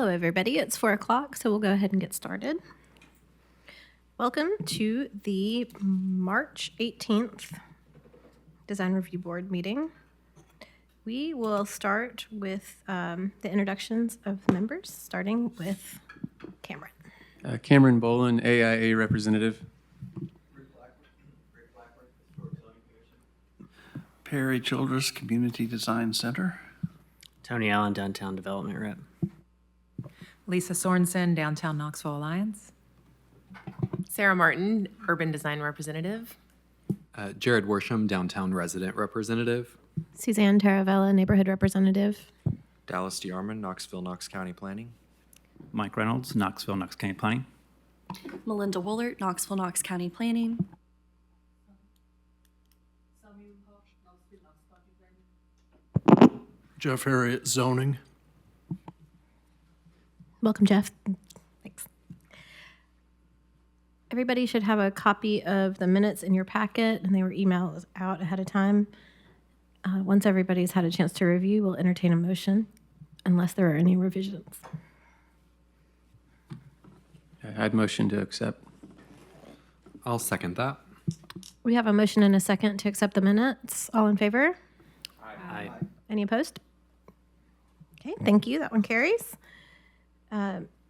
Hello, everybody. It's 4 o'clock, so we'll go ahead and get started. Welcome to the March 18th Design Review Board meeting. We will start with the introductions of members, starting with Cameron. Cameron Boland, AIA representative. Perry Childress, Community Design Center. Tony Allen, Downtown Development Rep. Lisa Sorensen, Downtown Knoxville Alliance. Sarah Martin, Urban Design Representative. Jared Worsham, Downtown Resident Representative. Suzanne Taravella, Neighborhood Representative. Dallas DeArmond, Knoxville, Knox County Planning. Mike Reynolds, Knoxville, Knox County Planning. Melinda Woolert, Knoxville, Knox County Planning. Jeff Harriet, Zoning. Welcome, Jeff. Thanks. Everybody should have a copy of the minutes in your packet, and they were emailed out ahead of time. Once everybody's had a chance to review, we'll entertain a motion unless there are any revisions. I'd motion to accept. I'll second that. We have a motion and a second to accept the minutes. All in favor? Aye. Any opposed? Okay, thank you. That one carries.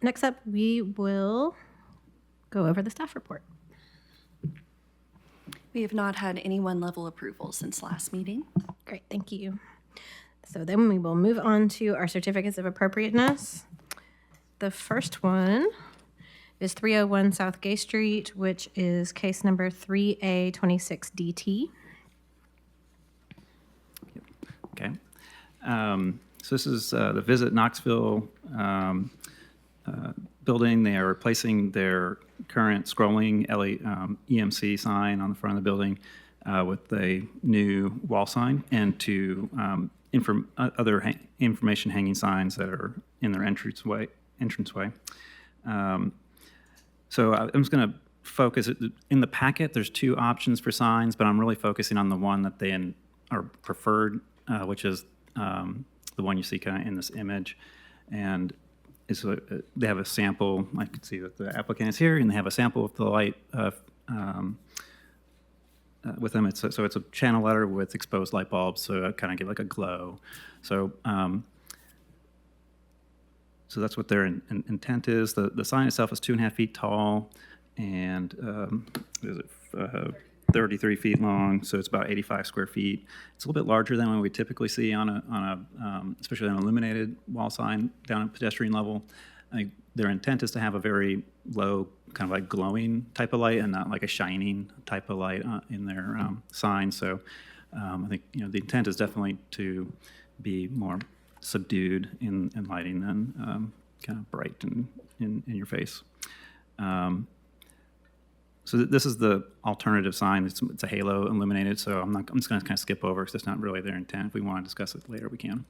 Next up, we will go over the staff report. We have not had any one-level approval since last meeting. Great, thank you. So then we will move on to our certificates of appropriateness. The first one is 301 South Gay Street, which is case number 3A26DT. Okay. So this is the Visit Knoxville building. They are replacing their current scrolling EMC sign on the front of the building with a new wall sign and to other information hanging signs that are in their entranceway. So I'm just going to focus. In the packet, there's two options for signs, but I'm really focusing on the one that they are preferred, which is the one you see kind of in this image. And they have a sample. I can see that the applicant is here, and they have a sample of the light with them. So it's a channel letter with exposed light bulbs, so it kind of give like a glow. So so that's what their intent is. The sign itself is 2.5 feet tall, and 33 feet long, so it's about 85 square feet. It's a little bit larger than what we typically see on a especially an illuminated wall sign down at pedestrian level. Their intent is to have a very low, kind of like glowing type of light, and not like a shining type of light in their sign. So I think the intent is definitely to be more subdued in lighting than kind of bright in your face. So this is the alternative sign. It's a halo illuminated, so I'm just going to kind of skip over because that's not really their intent. If we want to discuss it later, we can.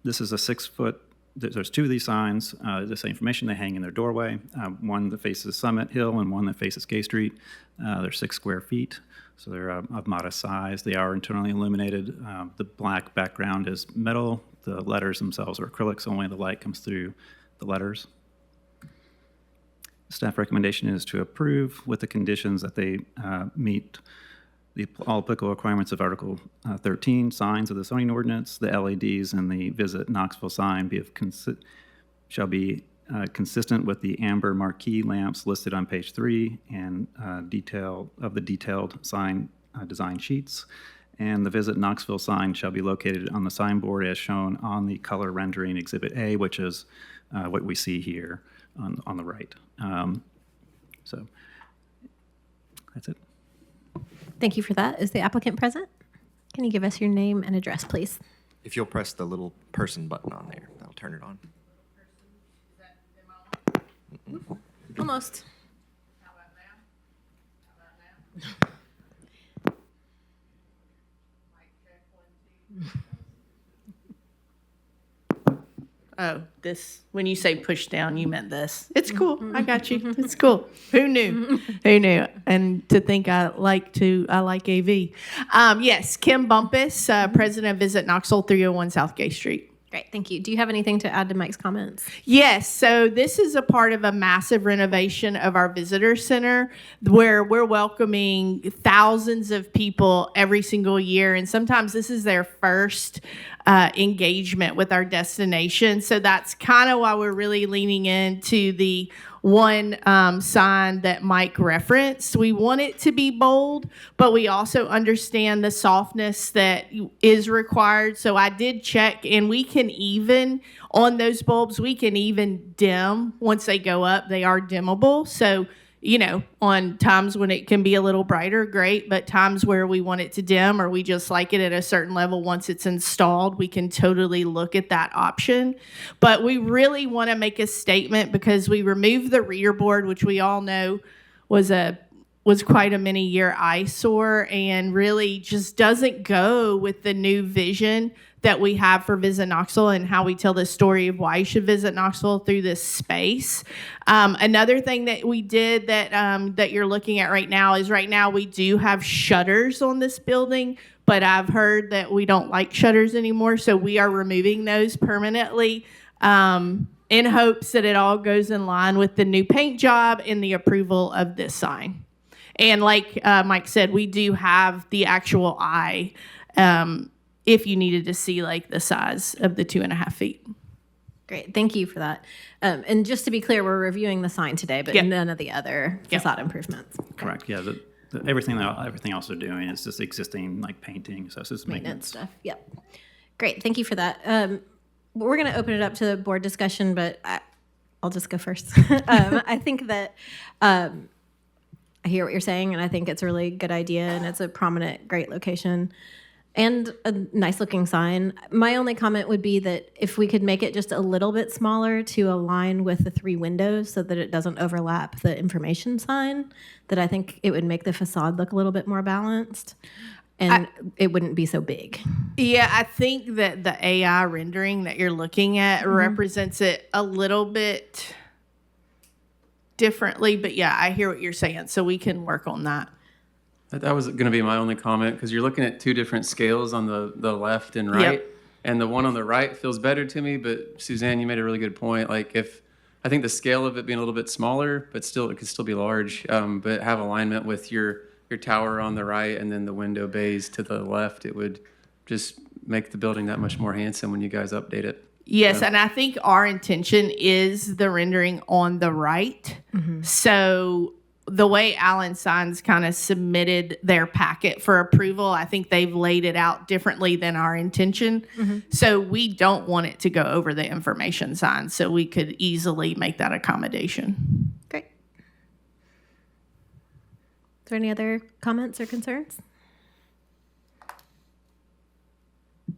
This is a 6-foot. There's two of these signs. This information they hang in their doorway. One that faces Summit Hill and one that faces Gay Street. They're 6 square feet, so they're of modest size. They are internally illuminated. The black background is metal. The letters themselves are acrylic, so only the light comes through the letters. Staff recommendation is to approve with the conditions that they meet all applicable requirements of Article 13, signs of the zoning ordinance. The LEDs and the Visit Knoxville sign shall be consistent with the amber marquee lamps listed on page 3 and detailed sign design sheets. And the Visit Knoxville sign shall be located on the signboard as shown on the color rendering Exhibit A, which is what we see here on the right. So that's it. Thank you for that. Is the applicant present? Can you give us your name and address, please? If you'll press the little person button on there, that'll turn it on. Almost. How about now? Mic check 1, 2. Oh, this, when you say push down, you meant this. It's cool. I got you. It's cool. Who knew? Who knew? And to think I like AV. Yes, Kim Bumpus, president of Visit Knoxville, 301 South Gay Street. Great, thank you. Do you have anything to add to Mike's comments? Yes, so this is a part of a massive renovation of our visitor center where we're welcoming thousands of people every single year. And sometimes this is their first engagement with our destination. So that's kind of why we're really leaning into the one sign that Mike referenced. We want it to be bold, but we also understand the softness that is required. So I did check, and we can even, on those bulbs, we can even dim once they go up. They are dimmable. So, you know, on times when it can be a little brighter, great, but times where we want it to dim or we just like it at a certain level once it's installed, we can totally look at that option. But we really want to make a statement because we removed the rear board, which we all know was quite a many-year eyesore and really just doesn't go with the new vision that we have for Visit Knoxville and how we tell the story of why you should visit Knoxville through this space. Another thing that we did that you're looking at right now is we do have shutters on this building, but I've heard that we don't like shutters anymore, so we are removing those permanently in hopes that it all goes in line with the new paint job and the approval of this sign. And like Mike said, we do have the actual eye if you needed to see like the size of the 2.5 feet. Great, thank you for that. And just to be clear, we're reviewing the sign today, but none of the other facade improvements. Okay. Correct, yeah. Everything else they're doing is just existing, like painting, so it's just Maintenance stuff, yep. Great, thank you for that. We're going to open it up to the board discussion, but I'll just go first. I think that I hear what you're saying, and I think it's a really good idea, and it's a prominent, great location, and a nice-looking sign. My only comment would be that if we could make it just a little bit smaller to align with the 3 windows so that it doesn't overlap the information sign, that I think it would make the facade look a little bit more balanced, and it wouldn't be so big. Yeah, I think that the AI rendering that you're looking at represents it a little bit differently, but yeah, I hear what you're saying, so we can work on that. That was going to be my only comment because you're looking at 2 different scales on the left and right. Yep. And the one on the right feels better to me, but Suzanne, you made a really good point. Like I think the scale of it being a little bit smaller, but still it could still be large, but have alignment with your tower on the right and then the window bays to the left, it would just make the building that much more handsome when you guys update it. Yes, and I think our intention is the rendering on the right. So the way Allen Signs kind of submitted their packet for approval, I think they've laid it out differently than our intention. So we don't want it to go over the information sign, so we could easily make that accommodation. Great. Is there any other comments or concerns?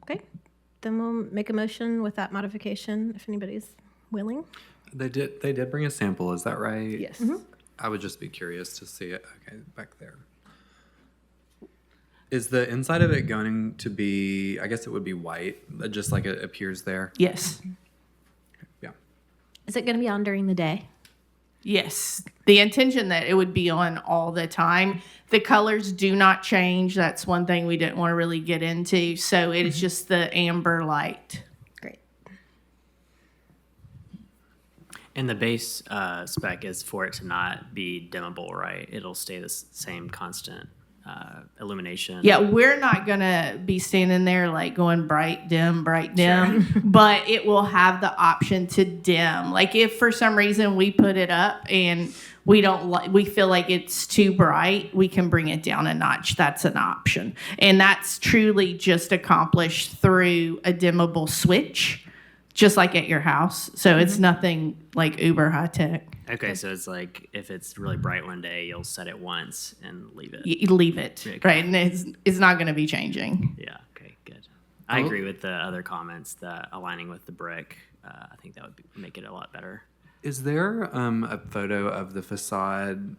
Okay, then we'll make a motion with that modification if anybody's willing. They did bring a sample, is that right? Yes. I would just be curious to see it. Okay, back there. Is the inside of it going to be, I guess it would be white, just like it appears there? Yes. Yeah. Is it going to be on during the day? Yes. The intention that it would be on all the time. The colors do not change. That's one thing we didn't want to really get into. So it is just the amber light. Great. And the base spec is for it to not be dimmable, right? It'll stay the same constant illumination. Yeah, we're not going to be standing there like going bright, dim, but it will have the option to dim. Like if for some reason we put it up and we feel like it's too bright, we can bring it down a notch. That's an option. And that's truly just accomplished through a dimmable switch, just like at your house. So it's nothing like uber high tech. Okay, so it's like if it's really bright one day, you'll set it once and leave it. You leave it, Okay. right? And it's not going to be changing. Yeah, okay, good. I agree with the other comments, the aligning with the brick. I think that would make it a lot better. Is there a photo of the facade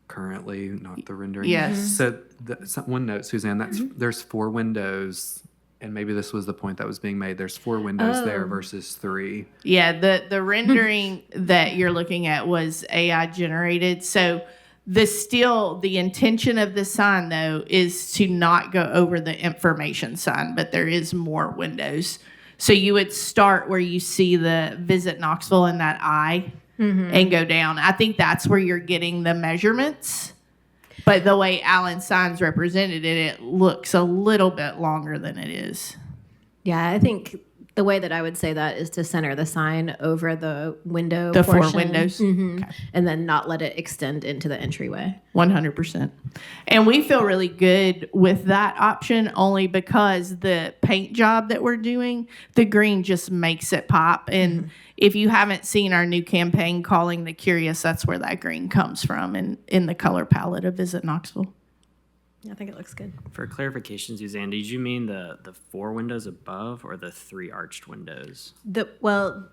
currently, not the rendering? Yes. So one note, Suzanne, there's 4 windows, and maybe this was the point that was being made. There's 4 windows there versus 3. Yeah, the rendering that you're looking at was AI generated. So the intention of the sign though is to not go over the information sign, but there is more windows. So you would start where you see the Visit Knoxville in that eye and go down. I think that's where you're getting the measurements. But the way Alan's signs represented it, it looks a little bit longer than it is. Yeah, I think the way that I would say that is to center the sign over the window The portion. 4 windows. Mhm. And then not let it extend into the entryway. 100%. And we feel really good with that option only because the paint job that we're doing, the green just makes it pop. And if you haven't seen our new campaign, Calling the Curious, that's where that green comes from in the color palette of Visit Knoxville. I think it looks good. For clarification, Suzanne, did you mean the 4 windows above or the 3 arched windows? Well,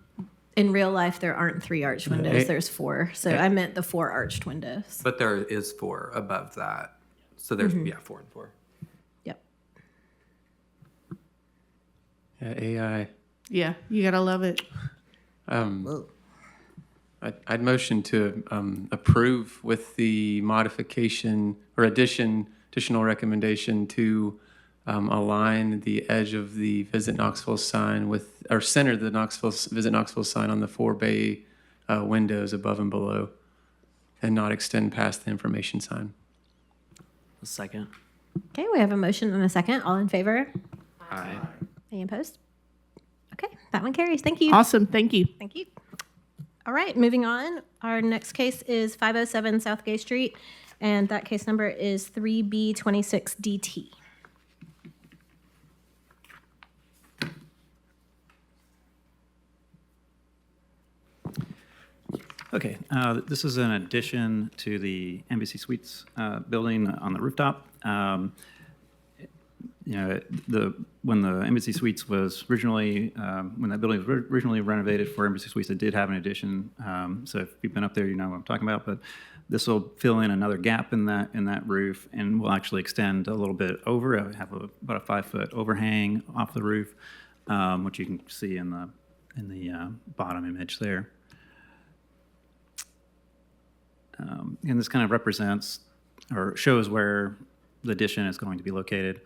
in real life, there aren't 3 arched windows. There's 4. So I meant the 4 arched windows. But there is 4 above that. So there's, 4 and 4. Yep. Yeah, AI. Yeah, you gotta love it. I'd motion to approve with the modification or additional recommendation to align the edge of the Visit Knoxville sign with, or center the Visit Knoxville sign on the 4 bay windows above and below, and not extend past the information sign. A second. Okay, we have a motion and a second. All in favor? Aye. Any opposed? Okay, that one carries. Thank you. Awesome, thank you. Thank you. All right, moving on. Our next case is 507 South Gay Street, and that case number is 3B26DT. Okay, this is an addition to the Embassy Suites building on the rooftop. When the Embassy Suites was originally, when that building was originally renovated for Embassy Suites, it did have an addition. So if you've been up there, you know what I'm talking about. But this will fill in another gap in that roof, and will actually extend a little bit over. I have about a 5-foot overhang off the roof, which you can see in the bottom image there. And this kind of represents or shows where the addition is going to be located.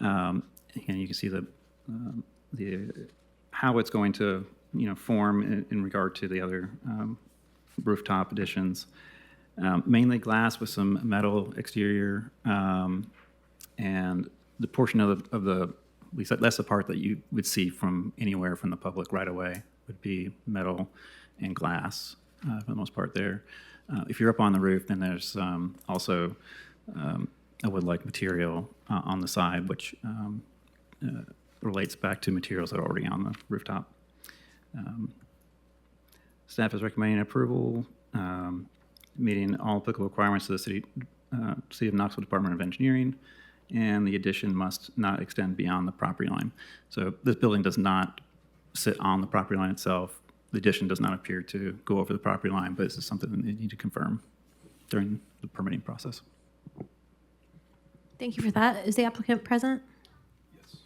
And you can see the how it's going to form in regard to the other rooftop additions. Mainly glass with some metal exterior, and the portion of the at least that's the part that you would see from anywhere from the public right away would be metal and glass for the most part there. If you're up on the roof, then there's also a wood-like material on the side, which relates back to materials that are already on the rooftop. Staff is recommending approval, meeting all applicable requirements of the City of Knoxville Department of Engineering, and the addition must not extend beyond the property line. So this building does not sit on the property line itself. The addition does not appear to go over the property line, but this is something that they need to confirm during the permitting process. Thank you for that. Is the applicant present? Yes.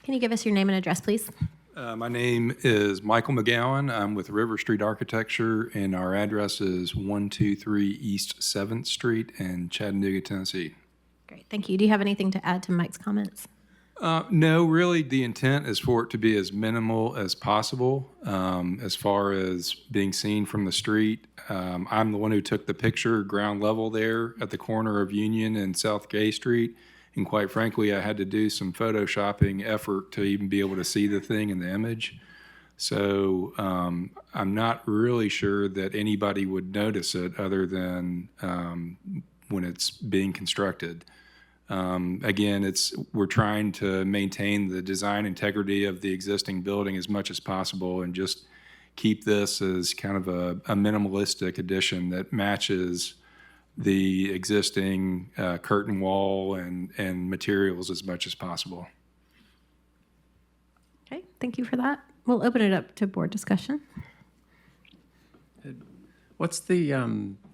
Can you give us your name and address, please? My name is Michael McGowan. I'm with River Street Architecture, and our address is 123 East 7th Street in Chattanooga, Tennessee. Great, thank you. Do you have anything to add to Mike's comments? No, really, the intent is for it to be as minimal as possible as far as being seen from the street. I'm the one who took the picture ground level there at the corner of Union and South Gay Street. And quite frankly, I had to do some photoshopping effort to even be able to see the thing in the image. So I'm not really sure that anybody would notice it other than when it's being constructed. Again, we're trying to maintain the design integrity of the existing building as much as possible and just keep this as kind of a minimalistic addition that matches the existing curtain wall and materials as much as possible. Okay, thank you for that. We'll open it up to board discussion. What's the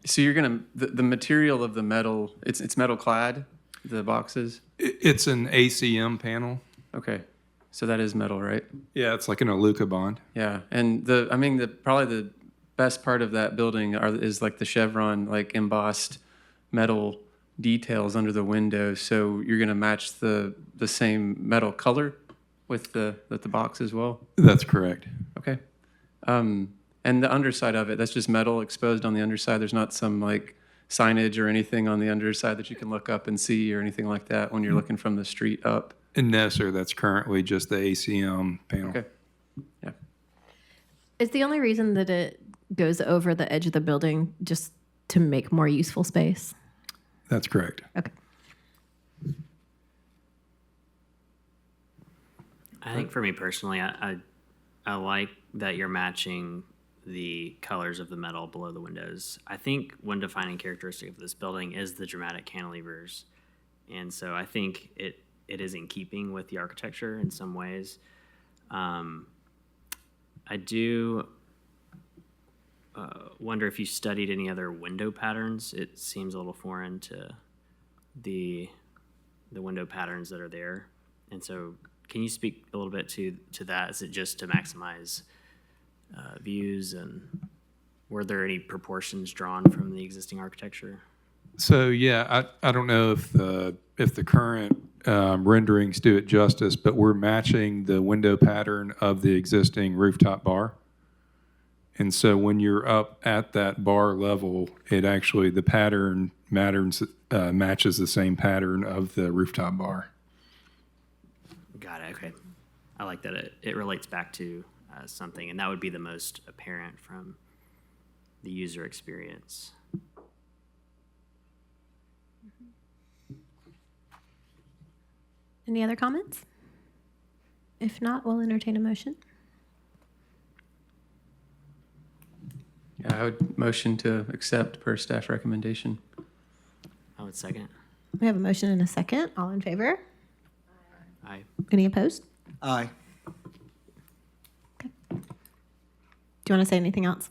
so you're gonna the material of the metal? It's metal clad. The boxes? It's an ACM panel. Okay. So that is metal, right? Yeah, it's like an Aluka bond. Yeah. And probably the best part of that building is like the chevron, like embossed metal details under the window. So you're going to match the same metal color with the box as well? That's correct. Okay. And the underside of it, that's just metal exposed on the underside. There's not some like signage or anything on the underside that you can look up and see or anything like that when you're looking from the street up. And no, sir, that's currently just the ACM panel. Okay. Yeah. Is the only reason that it goes over the edge of the building just to make more useful space? That's correct. Okay. I think for me personally, I like that you're matching the colors of the metal below the windows. I think one defining characteristic of this building is the dramatic cantilevers. And so I think it is in keeping with the architecture in some ways. I do wonder if you studied any other window patterns. It seems a little foreign to the window patterns that are there. And so can you speak a little bit to that? Is it just to maximize views, and were there any proportions drawn from the existing architecture? So yeah, I don't know if the current renderings do it justice, but we're matching the window pattern of the existing rooftop bar. And so when you're up at that bar level, it actually, the pattern matches the same pattern of the rooftop bar. Got it. Okay. I like that it relates back to something, and that would be the most apparent from the user experience. Any other comments? If not, we'll entertain a motion. Yeah, I would motion to accept per staff recommendation. I would second. We have a motion and a second. All in favor? Aye. Any opposed? Aye. Okay. Do you want to say anything else?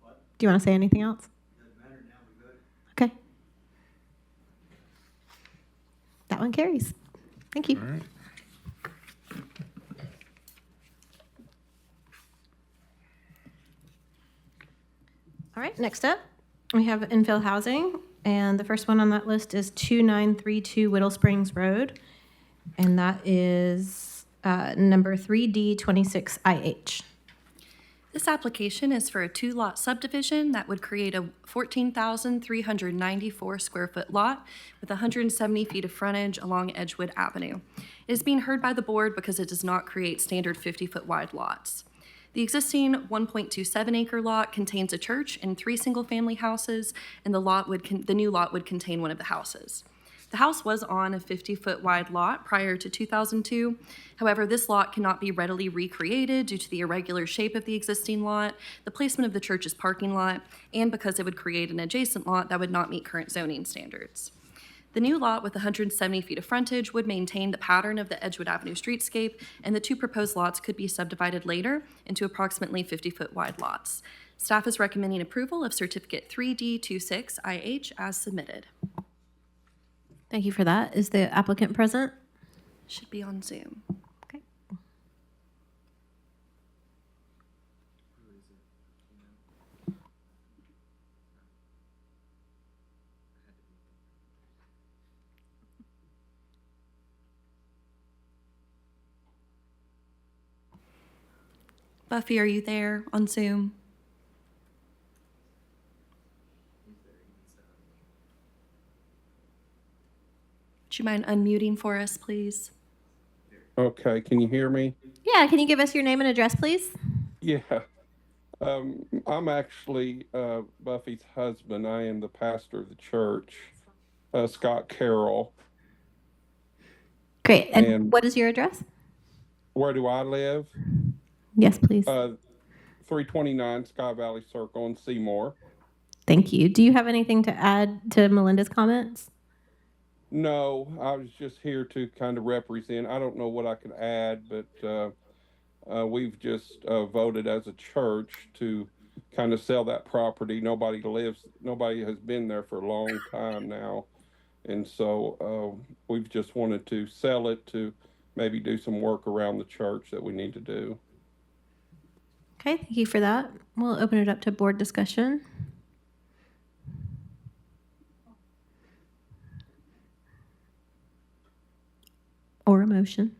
What? Do you want to say anything else? Doesn't matter now, we're good. Okay. That one carries. Thank you. All right. All right, next up, we have infill housing, and the first one on that list is 2932 Whittle Springs Road, and that is number 3D26IH. This application is for a 2-lot subdivision that would create a 14,394 square foot lot with 170 feet of frontage along Edgewood Avenue. It is being heard by the board because it does not create standard 50-foot wide lots. The existing 1.27 acre lot contains a church and 3 single-family houses, and the new lot would contain one of the houses. The house was on a 50-foot wide lot prior to 2002. However, this lot cannot be readily recreated due to the irregular shape of the existing lot, the placement of the church's parking lot, and because it would create an adjacent lot that would not meet current zoning standards. The new lot with 170 feet of frontage would maintain the pattern of the Edgewood Avenue streetscape, and the 2 proposed lots could be subdivided later into approximately 50-foot wide lots. Staff is recommending approval of Certificate 3D26IH as submitted. Thank you for that. Is the applicant present? Should be on Zoom. Okay. Buffy, are you there on Zoom? Would you mind unmuting for us, please? Okay, can you hear me? Yeah, can you give us your name and address, please? Yeah. I'm actually Buffy's husband. I am the pastor of the church, Scott Carroll. Great. And And- what is your address? Where do I live? Yes, please. 329 Sky Valley Circle in Seymour. Thank you. Do you have anything to add to Melinda's comments? No, I was just here to kind of represent. I don't know what I could add, but we've just voted as a church to kind of sell that property. Nobody has been there for a long time now. And so we've just wanted to sell it to maybe do some work around the church that we need to do. Okay, thank you for that. We'll open it up to board discussion. Or a motion.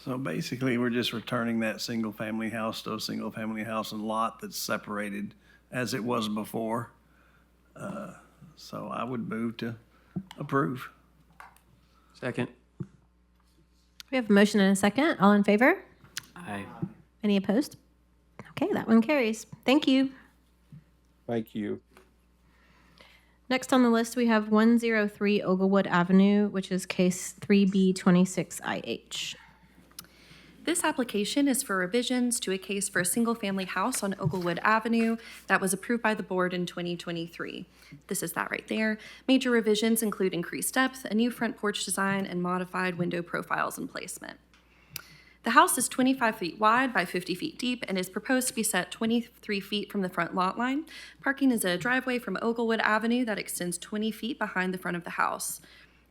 So basically, we're just returning that single-family house to a single-family house and lot that's separated as it was before. So I would move to approve. Second. We have a motion and a second. All in favor? Aye. Any opposed? Okay, that one carries. Thank you. Thank you. Next on the list, we have 103 Oglewood Avenue, which is case 3B26IH. This application is for revisions to a case for a single-family house on Oglewood Avenue that was approved by the board in 2023. This is that right there. Major revisions include increased depth, a new front porch design, and modified window profiles and placement. The house is 25 feet wide by 50 feet deep and is proposed to be set 23 feet from the front lot line. Parking is a driveway from Oglewood Avenue that extends 20 feet behind the front of the house.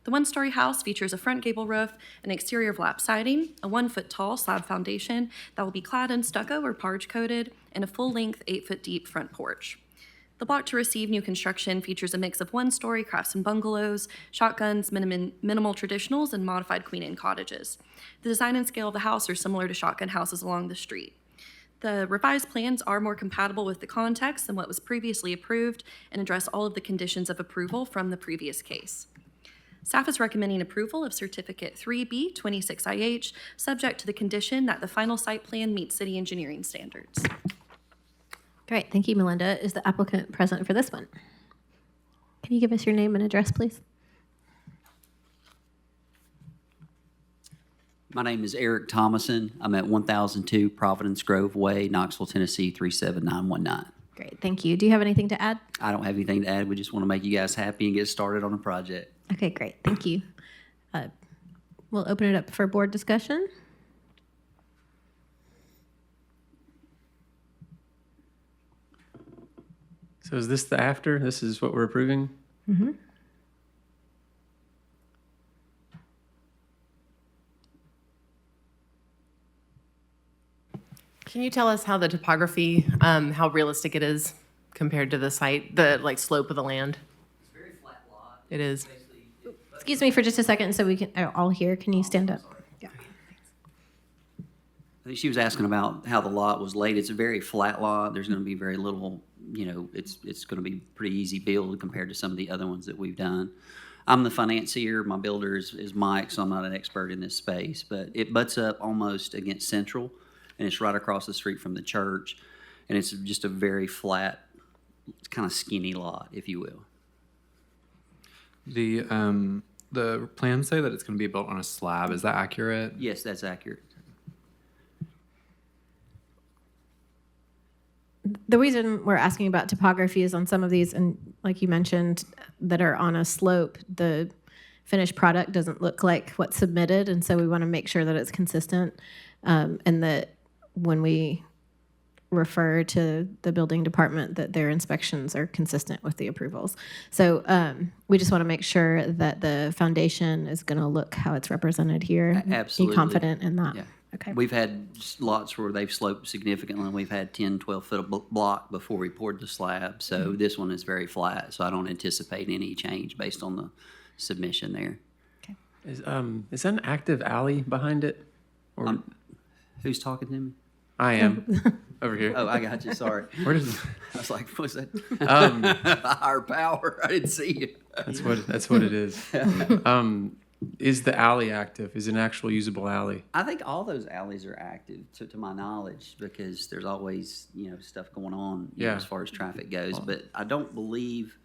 The one-story house features a front gable roof, an exterior lap siding, a 1-foot-tall slab foundation that will be clad in stucco or parge coated, and a full-length 8-foot-deep front porch. The block to receive new construction features a mix of one-story craftsman bungalows, shotguns, minimal traditionals, and modified queen inn cottages. The design and scale of the house are similar to shotgun houses along the street. The revised plans are more compatible with the context than what was previously approved and address all of the conditions of approval from the previous case. Staff is recommending approval of Certificate 3B26IH, subject to the condition that the final site plan meets city engineering standards. Great, thank you, Melinda. Is the applicant present for this one? Can you give us your name and address, please? My name is Eric Thomason. I'm at 1002 Providence Grove Way, Knoxville, Tennessee 37919. Great, thank you. Do you have anything to add? I don't have anything to add. We just want to make you guys happy and get started on a project. Okay, great, thank you. We'll open it up for board discussion. So is this the after? This is what we're approving? Mm-hmm. Can you tell us how the topography, how realistic it is compared to the site, the slope of the land? It's a very flat lot. It is. Excuse me for just a second so we can all hear. Can you stand up? Yeah. I think she was asking about how the lot was laid. It's a very flat lot. There's going to be very little, it's going to be pretty easy build compared to some of the other ones that we've done. I'm the financier. My builder is Mike, so I'm not an expert in this space, but it butts up almost against Central, and it's right across the street from the church, and it's just a very flat, kind of skinny lot, if you will. The plans say that it's going to be built on a slab. Is that accurate? Yes, that's accurate. The reason we're asking about topography is on some of these, and like you mentioned, that are on a slope, the finished product doesn't look like what's submitted, and so we want to make sure that it's consistent, and that when we refer to the building department that their inspections are consistent with the approvals. So we just want to make sure that the foundation is going to look how it's represented here. Absolutely. Be confident in that. Yeah. Okay. We've had lots where they've sloped significantly, and we've had 10, 12 foot of block before we poured the slab. So this one is very flat, so I don't anticipate any change based on the submission there. Okay. Is that an active alley behind it? Or Who's talking to me? I am. Over here. Oh, I got you. Sorry. Where does? I was like, what's that? Higher power. I didn't see you. That's what it is. Is the alley active? Is it an actual usable alley? I think all those alleys are active, to my knowledge, because there's always stuff going on as far as traffic goes. But I don't believe,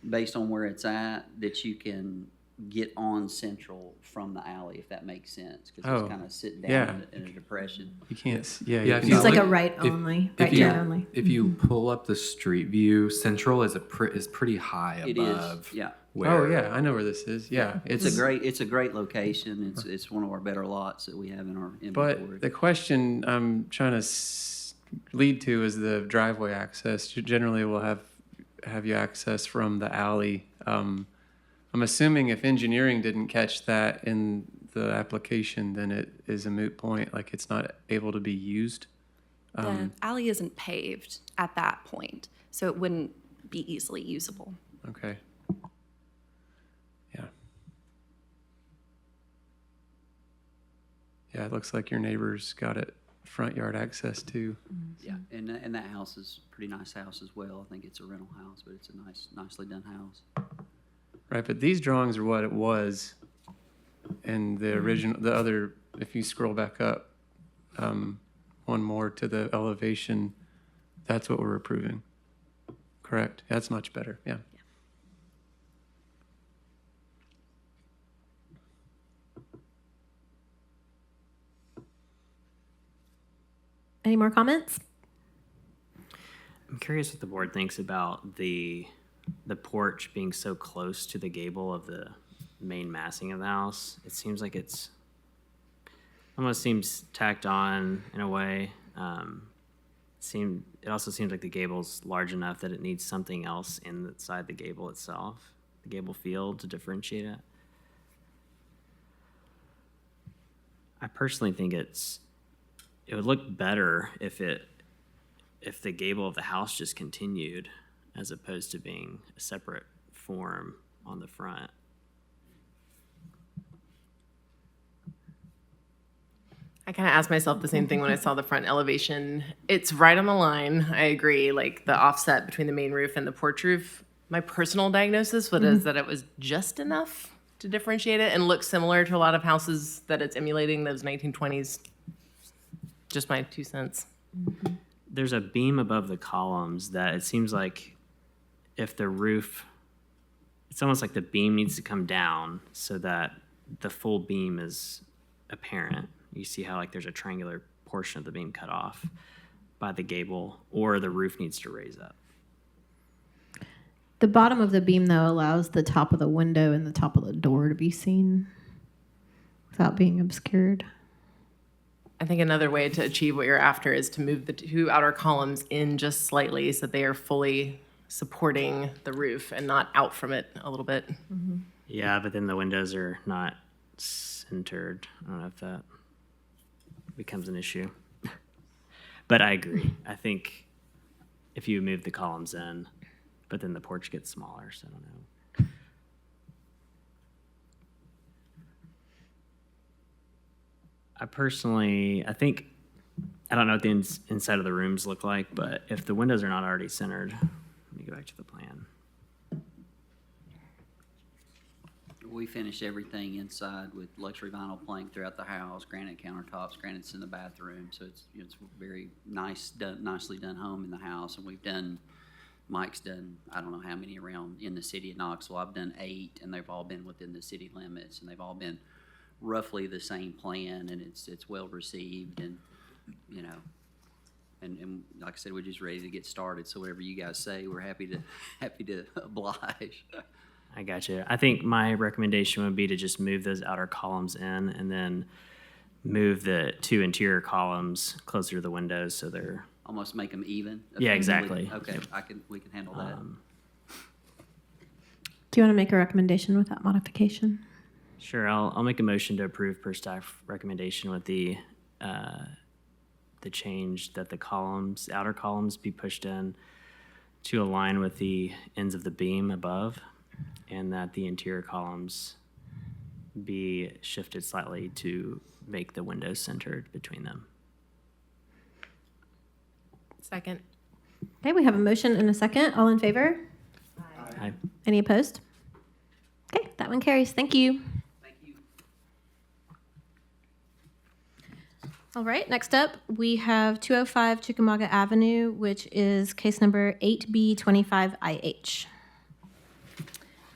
based on where it's at, that you can get on Central from the alley, if that makes sense, because it's kind of sitting down in a depression. You can't. Yeah. It's like a right only, right turn only. If you pull up the street view, Central is pretty high It above. is. Yeah. I know where this is. Yeah, it's a great location. It's one of our better lots that we have in our inventory. But the question I'm trying to lead to is the driveway access. Generally, we'll have you access from the alley. I'm assuming if engineering didn't catch that in the application, then it is a moot point. Like it's not able to be used. The alley isn't paved at that point, so it wouldn't be easily usable. Okay. Yeah. Yeah, it looks like your neighbor's got it front yard access too. Yeah, and that house is a pretty nice house as well. I think it's a rental house, but it's a nicely done house. Right, but these drawings are what it was. And the original, the other, if you scroll back up, one more to the elevation, that's what we're approving. Correct? That's much better, yeah. Any more comments? I'm curious what the board thinks about the porch being so close to the gable of the main massing of the house. It seems like it's almost seems tacked on in a way. It also seems like the gable's large enough that it needs something else inside the gable itself, the gable field, to differentiate it. I personally think it would look better if the gable of the house just continued as opposed to being a separate form on the front. I kind of asked myself the same thing when I saw the front elevation. It's right on the line. I agree. Like the offset between the main roof and the porch roof. My personal diagnosis is that it was just enough to differentiate it and look similar to a lot of houses that it's emulating, those 1920s. Just my 2 cents. There's a beam above the columns that it seems like if the roof, it's almost like the beam needs to come down so that the full beam is apparent. You see how like there's a triangular portion of the beam cut off by the gable, or the roof needs to raise up. The bottom of the beam, though, allows the top of the window and the top of the door to be seen without being obscured. I think another way to achieve what you're after is to move the 2 outer columns in just slightly so that they are fully supporting the roof and not out from it a little bit. Yeah, but then the windows are not centered. I don't know if that becomes an issue. But I agree. I think if you move the columns in, but then the porch gets smaller, so I don't know. I don't know what the inside of the rooms look like, but if the windows are not already centered, let me go back to the plan. We finish everything inside with luxury vinyl plank throughout the house, granite countertops, granites in the bathroom. So it's very nicely done home in the house. And Mike's done, I don't know how many around in the city of Knoxville. I've done 8, and they've all been within the city limits, and they've all been roughly the same plan, and it's well received, and and like I said, we're just ready to get started. So whatever you guys say, we're happy to oblige. I got you. I think my recommendation would be to just move those outer columns in and then move the 2 interior columns closer to the windows so they're Almost make them even. Yeah, exactly. Okay, we can handle that. Do you want to make a recommendation with that modification? Sure. I'll make a motion to approve per staff recommendation with the change that the outer columns be pushed in to align with the ends of the beam above, and that the interior columns be shifted slightly to make the windows centered between them. Second. Okay, we have a motion and a second. All in favor? Aye. Any opposed? Okay, that one carries. Thank you. Thank you. All right, next up, we have 205 Chickamauga Avenue, which is case number 8B25IH.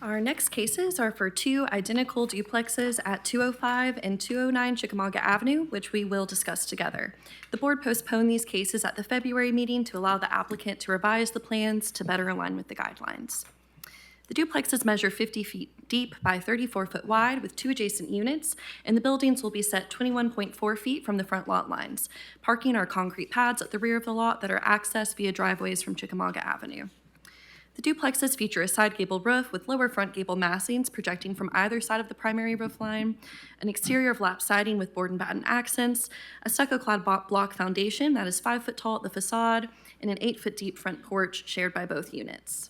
Our next cases are for 2 identical duplexes at 205 and 209 Chickamauga Avenue, which we will discuss together. The board postponed these cases at the February meeting to allow the applicant to revise the plans to better align with the guidelines. The duplexes measure 50 feet deep by 34 foot wide with 2 adjacent units, and the buildings will be set 21.4 feet from the front lot lines. Parking are concrete pads at the rear of the lot that are accessed via driveways from Chickamauga Avenue. The duplexes feature a side gable roof with lower front gable massings projecting from either side of the primary roof line, an exterior of lap siding with board and batten accents, a stucco-clad block foundation that is 5 foot tall at the facade, and an 8 foot deep front porch shared by both units.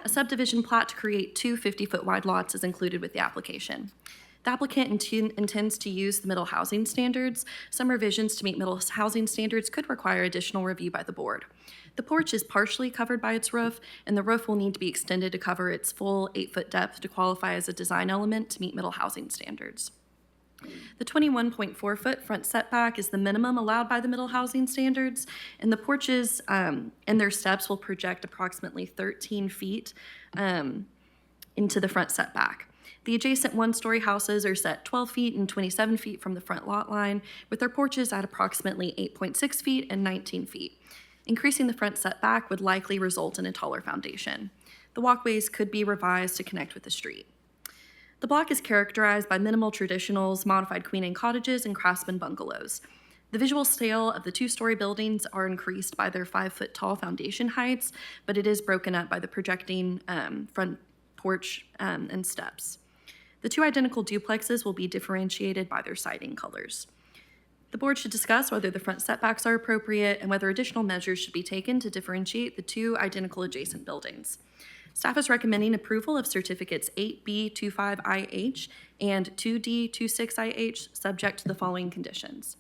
A subdivision plat to create 2 50-foot wide lots is included with the application. The applicant intends to use the middle housing standards. Some revisions to meet middle housing standards could require additional review by the board. The porch is partially covered by its roof, and the roof will need to be extended to cover its full 8-foot depth to qualify as a design element to meet middle housing standards. The 21.4-foot front setback is the minimum allowed by the middle housing standards, and the porches and their steps will project approximately 13 feet into the front setback. The adjacent one-story houses are set 12 feet and 27 feet from the front lot line, with their porches at approximately 8.6 feet and 19 feet. Increasing the front setback would likely result in a taller foundation. The walkways could be revised to connect with the street. The block is characterized by minimal traditionals, modified Queen Anne cottages, and craftsman bungalows. The visual scale of the two-story buildings are increased by their 5-foot tall foundation heights, but it is broken up by the projecting front porch and steps. The two identical duplexes will be differentiated by their siding colors. The board should discuss whether the front setbacks are appropriate and whether additional measures should be taken to differentiate the two identical adjacent buildings. Staff is recommending approval of certificates 8B25IH and 2D26IH, subject to the following conditions.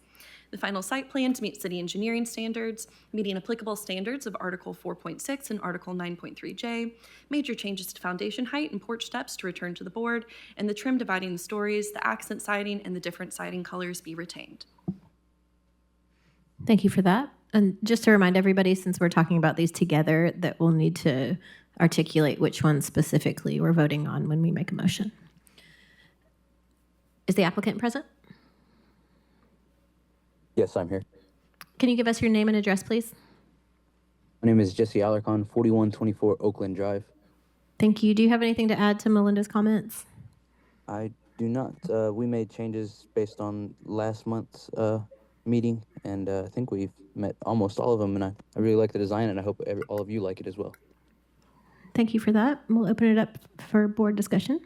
The final site plan to meet city engineering standards, meeting applicable standards of Article 4.6 and Article 9.3J, major changes to foundation height and porch steps to return to the board, and the trim dividing the stories, the accent siding, and the different siding colors be retained. Thank you for that. And just to remind everybody, since we're talking about these together, that we'll need to articulate which ones specifically we're voting on when we make a motion. Is the applicant present? Yes, I'm here. Can you give us your name and address, please? My name is Jesse Alarcon, 4124 Oakland Drive. Thank you. Do you have anything to add to Melinda's comments? I do not. We made changes based on last month's meeting, and I think we've met almost all of them, and I really like the design, and I hope all of you like it as well. Thank you for that. We'll open it up for board discussion.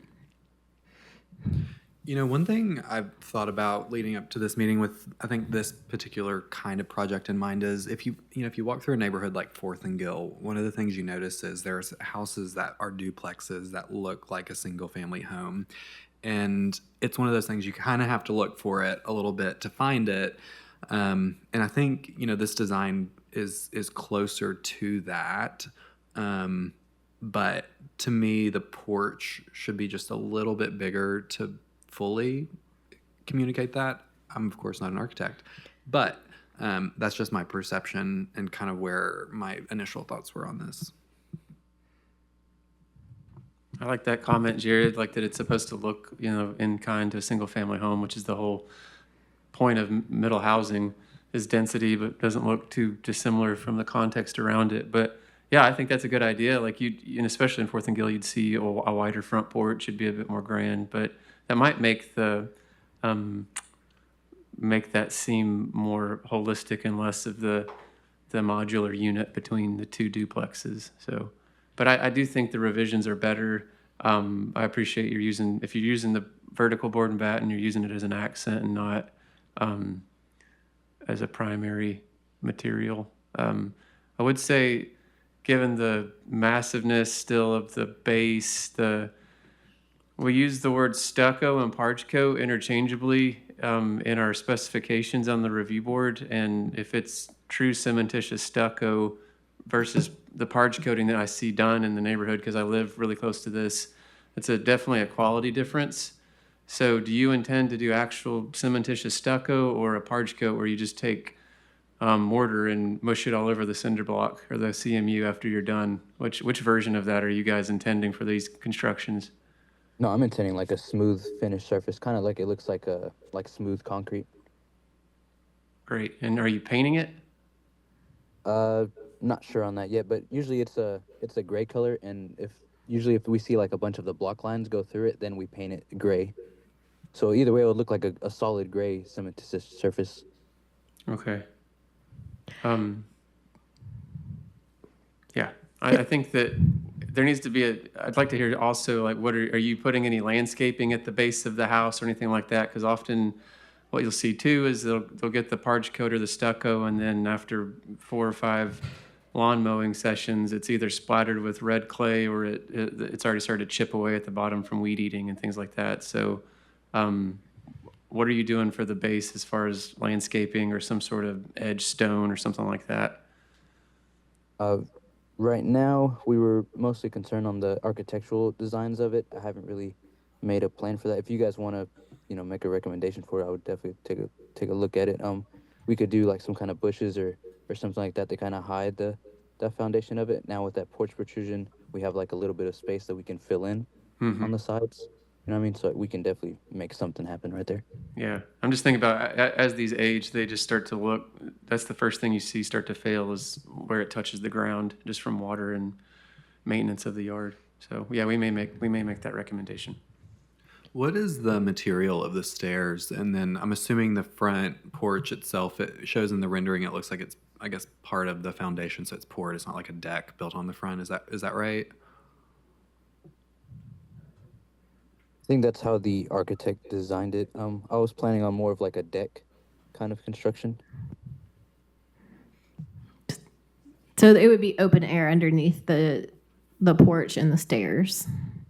You know, one thing I've thought about leading up to this meeting with, I think, this particular kind of project in mind is if you walk through a neighborhood like 4th and Gill, one of the things you notice is there's houses that are duplexes that look like a single family home. And it's one of those things you kind of have to look for it a little bit to find it. And I think, this design is closer to that. But to me, the porch should be just a little bit bigger to fully communicate that. I'm, of course, not an architect, but that's just my perception and kind of where my initial thoughts were on this. I like that comment, Jared, like that it's supposed to look, in kind to a single family home, which is the whole point of middle housing is density, but doesn't look too dissimilar from the context around it. But yeah, I think that's a good idea. Like and especially in 4th and Gill, you'd see a wider front porch, it'd be a bit more grand, but that might make make that seem more holistic and less of the modular unit between the two duplexes. So, but I do think the revisions are better. I appreciate if you're using the vertical board and batten, you're using it as an accent and not as a primary material. I would say, given the massiveness still of the base, we use the word stucco and parge coat interchangeably in our specifications on the review board. And if it's true cementitious stucco versus the parge coating that I see done in the neighborhood, because I live really close to this, it's definitely a quality difference. So do you intend to do actual cementitious stucco or a parge coat where you just take mortar and mush it all over the cinder block or the CMU after you're done? Which version of that are you guys intending for these constructions? No, I'm intending like a smooth finished surface, kind of like it looks like smooth concrete. Great. And are you painting it? Not sure on that yet, but usually it's a gray color, and if we see like a bunch of the block lines go through it, then we paint it gray. So either way, it would look like a solid gray cementitious surface. Okay. Yeah, I think that there needs to be I'd like to hear also, like, are you putting any landscaping at the base of the house or anything like that? Because often what you'll see too is they'll get the parge coat or the stucco, and then after 4 or 5 lawn mowing sessions, it's either splattered with red clay or it's already started to chip away at the bottom from weed eating and things like that. So What are you doing for the base as far as landscaping or some sort of edge stone or something like that? Right now, we were mostly concerned on the architectural designs of it. I haven't really made a plan for that. If you guys want to, make a recommendation for it, I would definitely take a look at it. We could do like some kind of bushes or something like that to kind of hide the foundation of it. Now with that porch protrusion, we have like a little bit of space that we can fill in on the sides. You know what I mean? So we can definitely make something happen right there. Yeah, I'm just thinking about as these age, they just start to look. That's the first thing you see start to fail is where it touches the ground, just from water and maintenance of the yard. So yeah, we may make that recommendation. What is the material of the stairs? And then I'm assuming the front porch itself, it shows in the rendering, it looks like it's, I guess, part of the foundation, so it's poured. It's not like a deck built on the front. Is that right? I think that's how the architect designed it. I was planning on more of like a deck kind of construction. So it would be open air underneath the porch and the stairs.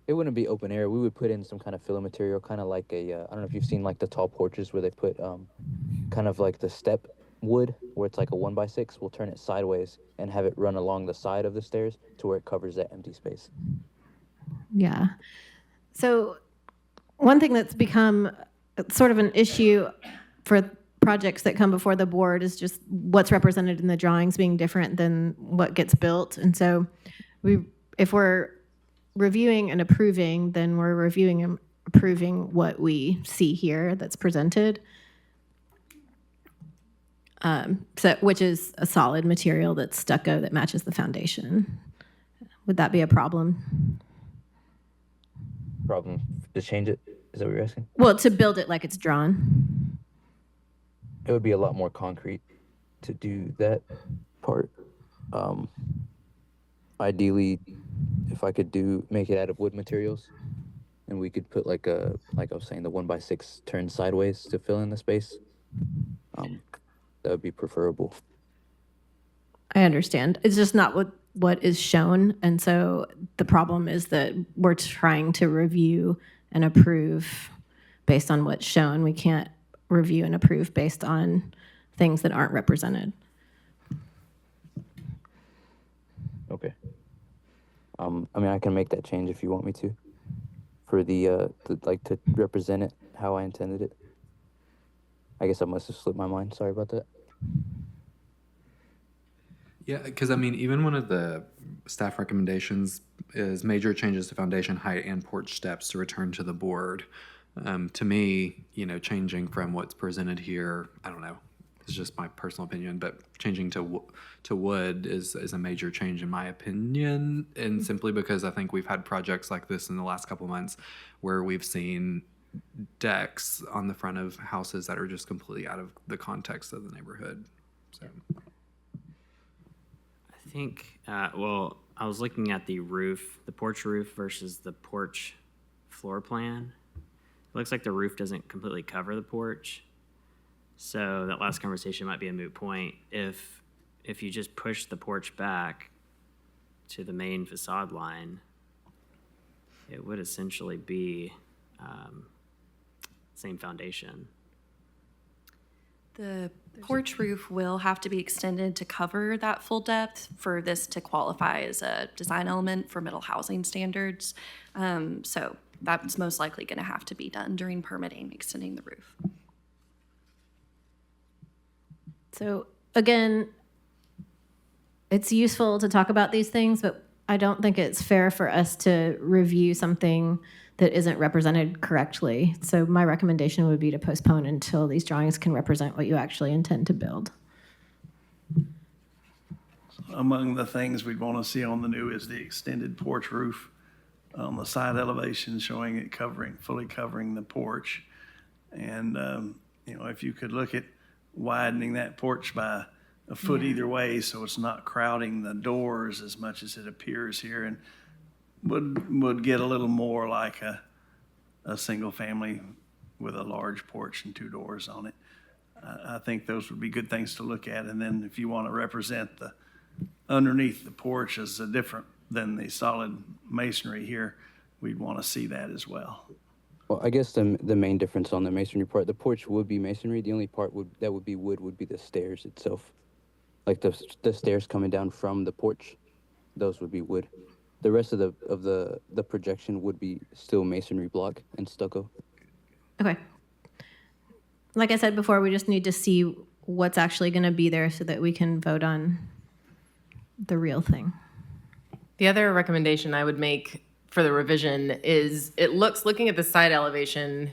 It wouldn't be open air. We would put in some kind of filler material, kind of like I don't know if you've seen like the tall porches where they put kind of like the step wood, where it's like a 1x6. We'll turn it sideways and have it run along the side of the stairs to where it covers that empty space. Yeah. So one thing that's become sort of an issue for projects that come before the board is just what's represented in the drawings being different than what gets built. And so if we're reviewing and approving, then we're reviewing and approving what we see here that's presented. Which is a solid material that's stucco that matches the foundation. Would that be a problem? Problem to change it? Is that what you're asking? Well, to build it like it's drawn. It would be a lot more concrete to do that part. Ideally, if I could make it out of wood materials, and we could put like I was saying, the 1x6 turned sideways to fill in the space. That would be preferable. I understand. It's just not what is shown, and so the problem is that we're trying to review and approve based on what's shown. We can't review and approve based on things that aren't represented. Okay. I mean, I can make that change if you want me to, for to represent it how I intended it. I guess I must have slipped my mind. Sorry about that. Yeah, because I mean, even one of the staff recommendations is major changes to foundation height and porch steps to return to the board. To me, changing from what's presented here, I don't know, it's just my personal opinion, but changing to wood is a major change in my opinion, and simply because I think we've had projects like this in the last couple months where we've seen decks on the front of houses that are just completely out of the context of the neighborhood. So I think, I was looking at the porch roof versus the porch floor plan. It looks like the roof doesn't completely cover the porch. So that last conversation might be a moot point. If you just push the porch back to the main facade line, it would essentially be same foundation. The porch roof will have to be extended to cover that full depth for this to qualify as a design element for middle housing standards. So that's most likely going to have to be done during permitting, extending the roof. So again, it's useful to talk about these things, but I don't think it's fair for us to review something that isn't represented correctly. So my recommendation would be to postpone until these drawings can represent what you actually intend to build. Among the things we'd want to see on the new is the extended porch roof on the side elevation, showing it fully covering the porch. And, if you could look at widening that porch by a foot either way, so it's not crowding the doors as much as it appears here, and would get a little more like a single family with a large porch and two doors on it. I think those would be good things to look at. And then if you want to represent the underneath the porch as different than the solid masonry here, we'd want to see that as well. Well, I guess the main difference on the masonry part, the porch would be masonry. The only part that would be wood would be the stairs itself. Like the stairs coming down from the porch, those would be wood. The rest of the projection would be still masonry block and stucco. Okay. Like I said before, we just need to see what's actually going to be there so that we can vote on the real thing. The other recommendation I would make for the revision is looking at the side elevation,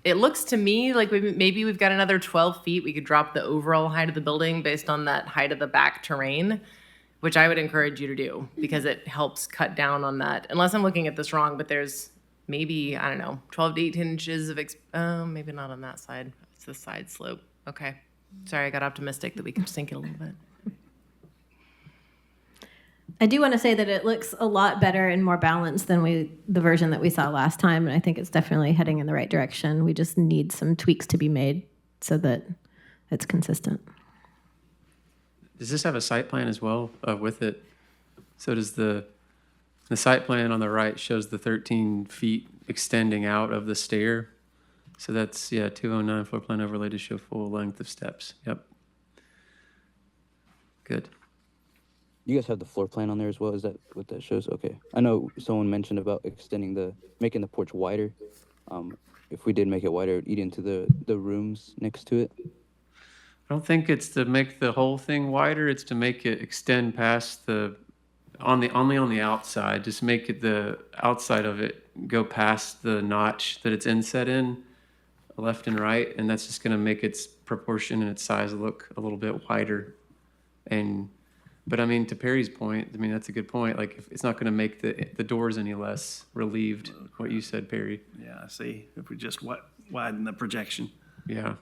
it looks to me like maybe we've got another 12 feet. We could drop the overall height of the building based on that height of the back terrain, which I would encourage you to do because it helps cut down on that. Unless I'm looking at this wrong, but there's maybe, I don't know, 12 to 18 inches of, maybe not on that side. It's the side slope. Okay. Sorry, I got optimistic that we could sink it a little bit. I do want to say that it looks a lot better and more balanced than the version that we saw last time, and I think it's definitely heading in the right direction. We just need some tweaks to be made so that it's consistent. Does this have a site plan as well with it? So does the site plan on the right shows the 13 feet extending out of the stair. So that's, 209 floor plan overlay to show full length of steps. Yep. Good. You guys have the floor plan on there as well? Is that what that shows? Okay. I know someone mentioned about making the porch wider. If we did make it wider, it would eat into the rooms next to it. I don't think it's to make the whole thing wider. It's to make it extend past only on the outside. Just make it the outside of it go past the notch that it's inset in, left and right, and that's just going to make its proportion and its size look a little bit wider. But I mean, to Perry's point, I mean that's a good point. Like, if it's not going to make the doors any less relieved. What you said, Perry. Yeah, I see. If we just widen the projection. Yeah.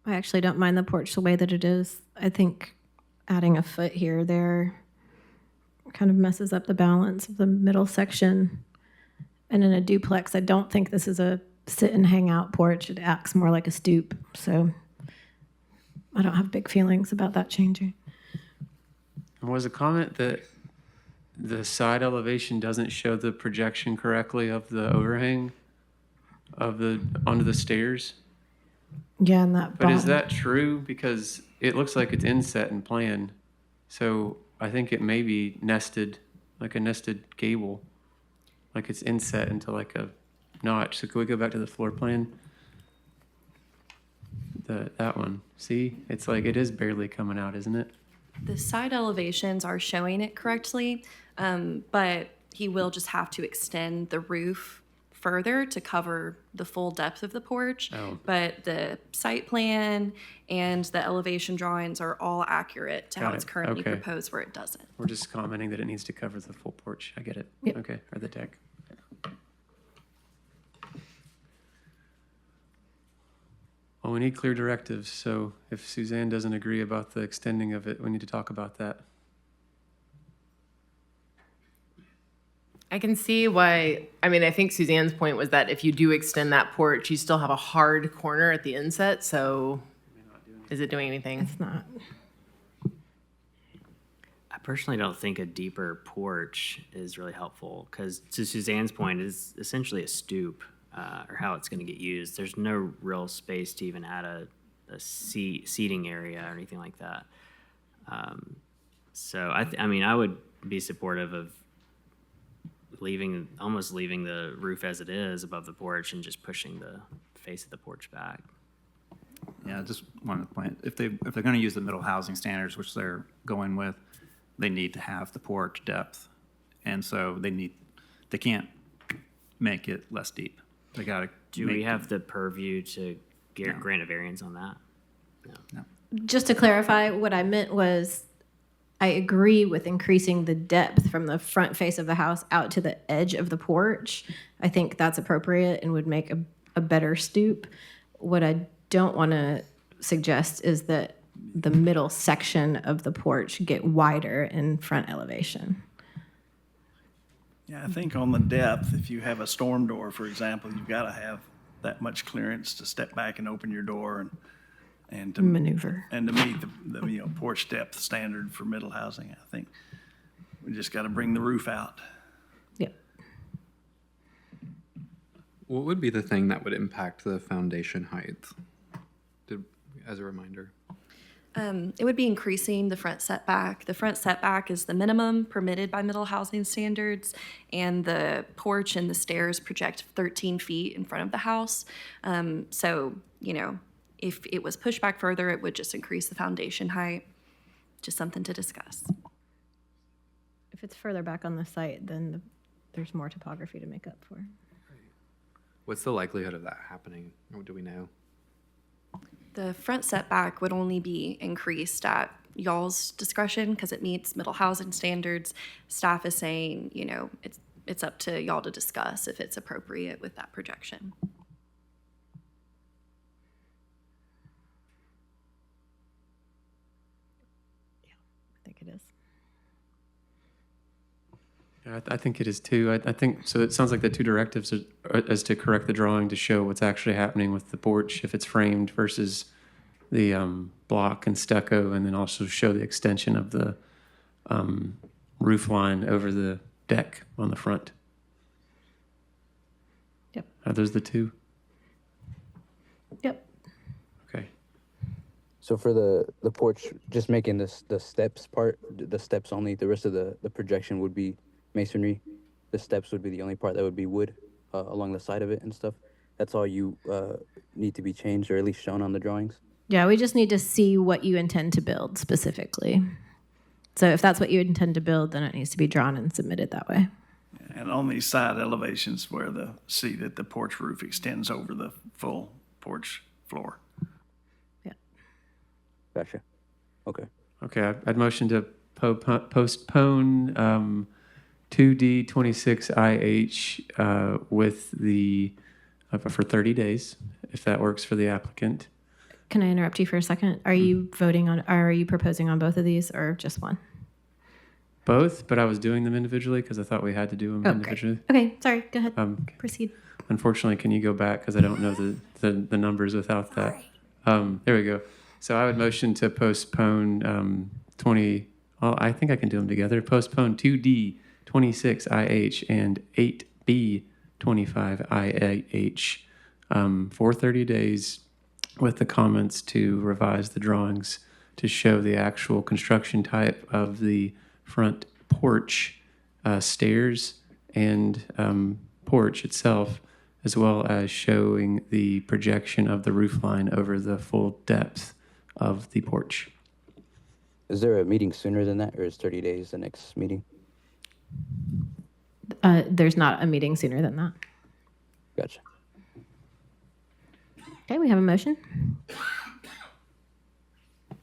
I actually don't mind the porch the way that it is. I think adding a foot here or there kind of messes up the balance of the middle section. And in a duplex, I don't think this is a sit and hang out porch. It acts more like a stoop. So I don't have big feelings about that changing. And was a comment that the side elevation doesn't show the projection correctly of the overhang onto the stairs? Yeah, and that But is that true? Because it looks like it's inset and plan. So I think it may be nested, like a nested gable. Like it's inset into like a notch. So can we go back to the floor plan? That one. See? It's like it is barely coming out, isn't it? The side elevations are showing it correctly, but he will just have to extend the roof further to cover the full depth of the porch. Oh. But the site plan and the elevation drawings are all accurate to how it's currently Okay. proposed where it doesn't. We're just commenting that it needs to cover the full porch. I get it. Yep. Okay, or the deck. Well, we need clear directives, so if Suzanne doesn't agree about the extending of it, we need to talk about that. I can see why. I mean, I think Suzanne's point was that if you do extend that porch, you still have a hard corner at the inset. So is it doing anything? It's not. I personally don't think a deeper porch is really helpful because, to Suzanne's point, is essentially a stoop or how it's going to get used. There's no real space to even add a seating area or anything like that. So I mean, I would be supportive of almost leaving the roof as it is above the porch and just pushing the face of the porch back. Yeah, just wanted to point, if they're going to use the middle housing standards, which they're going with, they need to have the porch depth. And so they can't make it less deep. They got to. Do we have the purview to grant a variance on that? No. Just to clarify, what I meant was I agree with increasing the depth from the front face of the house out to the edge of the porch. I think that's appropriate and would make a better stoop. What I don't want to suggest is that the middle section of the porch get wider in front elevation. Yeah, I think on the depth, if you have a storm door, for example, you've got to have that much clearance to step back and open your door. And and to Maneuver. and to meet the porch depth standard for middle housing. I think we just got to bring the roof out. Yep. What would be the thing that would impact the foundation height? As a reminder. It would be increasing the front setback. The front setback is the minimum permitted by middle housing standards, and the porch and the stairs project 13 feet in front of the house. So, if it was pushed back further, it would just increase the foundation height. Just something to discuss. If it's further back on the site, then there's more topography to make up for. What's the likelihood of that happening? Or do we know? The front setback would only be increased at y'all's discretion because it meets middle housing standards. Staff is saying, it's up to y'all to discuss if it's appropriate with that projection. Yeah, I think it is. Yeah, I think it is too. I think so. It sounds like the two directives are as to correct the drawing to show what's actually happening with the porch if it's framed versus the block and stucco, and then also show the extension of the roof line over the deck on the front. Yep. Are those the two? Yep. Okay. So for the porch, just making the steps part, the steps only, the rest of the projection would be masonry. The steps would be the only part that would be wood along the side of it and stuff. That's all you need to be changed, or at least shown on the drawings. Yeah, we just need to see what you intend to build specifically. So if that's what you intend to build, then it needs to be drawn and submitted that way. And on these side elevations where see that the porch roof extends over the full porch floor. Yeah. Gotcha. Okay. Okay, I'd motion to postpone 2D26IH with the for 30 days, if that works for the applicant. Can I interrupt you for a second? Are you are you proposing on both of these or just one? Both, but I was doing them individually because I thought we had to do them individually. Okay, sorry, go ahead. Proceed. Unfortunately, can you go back because I don't know the numbers without that. There we go. So I would motion to postpone 20. Well, I think I can do them together. Postpone 2D26IH and 8B25IH for 30 days with the comments to revise the drawings to show the actual construction type of the front porch, stairs, and porch itself, as well as showing the projection of the roof line over the full depth of the porch. Is there a meeting sooner than that, or is 30 days the next meeting? There's not a meeting sooner than that. Gotcha. Okay, we have a motion.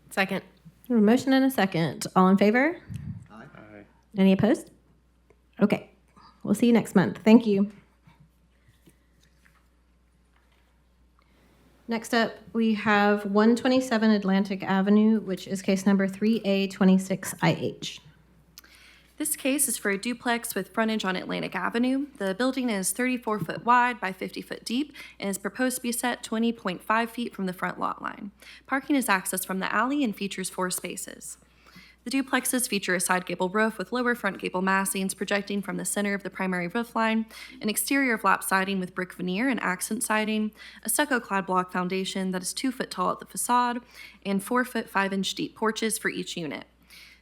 Second. A motion and a second. All in favor? Aye. Any opposed? Okay, we'll see you next month. Thank you. Next up, we have 127 Atlantic Avenue, which is case number 3A26IH. This case is for a duplex with frontage on Atlantic Avenue. The building is 34 foot wide by 50 foot deep and is proposed to be set 20.5 feet from the front lot line. Parking is accessed from the alley and features 4 spaces. The duplexes feature a side gable roof with lower front gable massings projecting from the center of the primary roof line, an exterior of lap siding with brick veneer and accent siding, a stucco-clad block foundation that is 2 foot tall at the facade, and 4 foot 5 inch deep porches for each unit.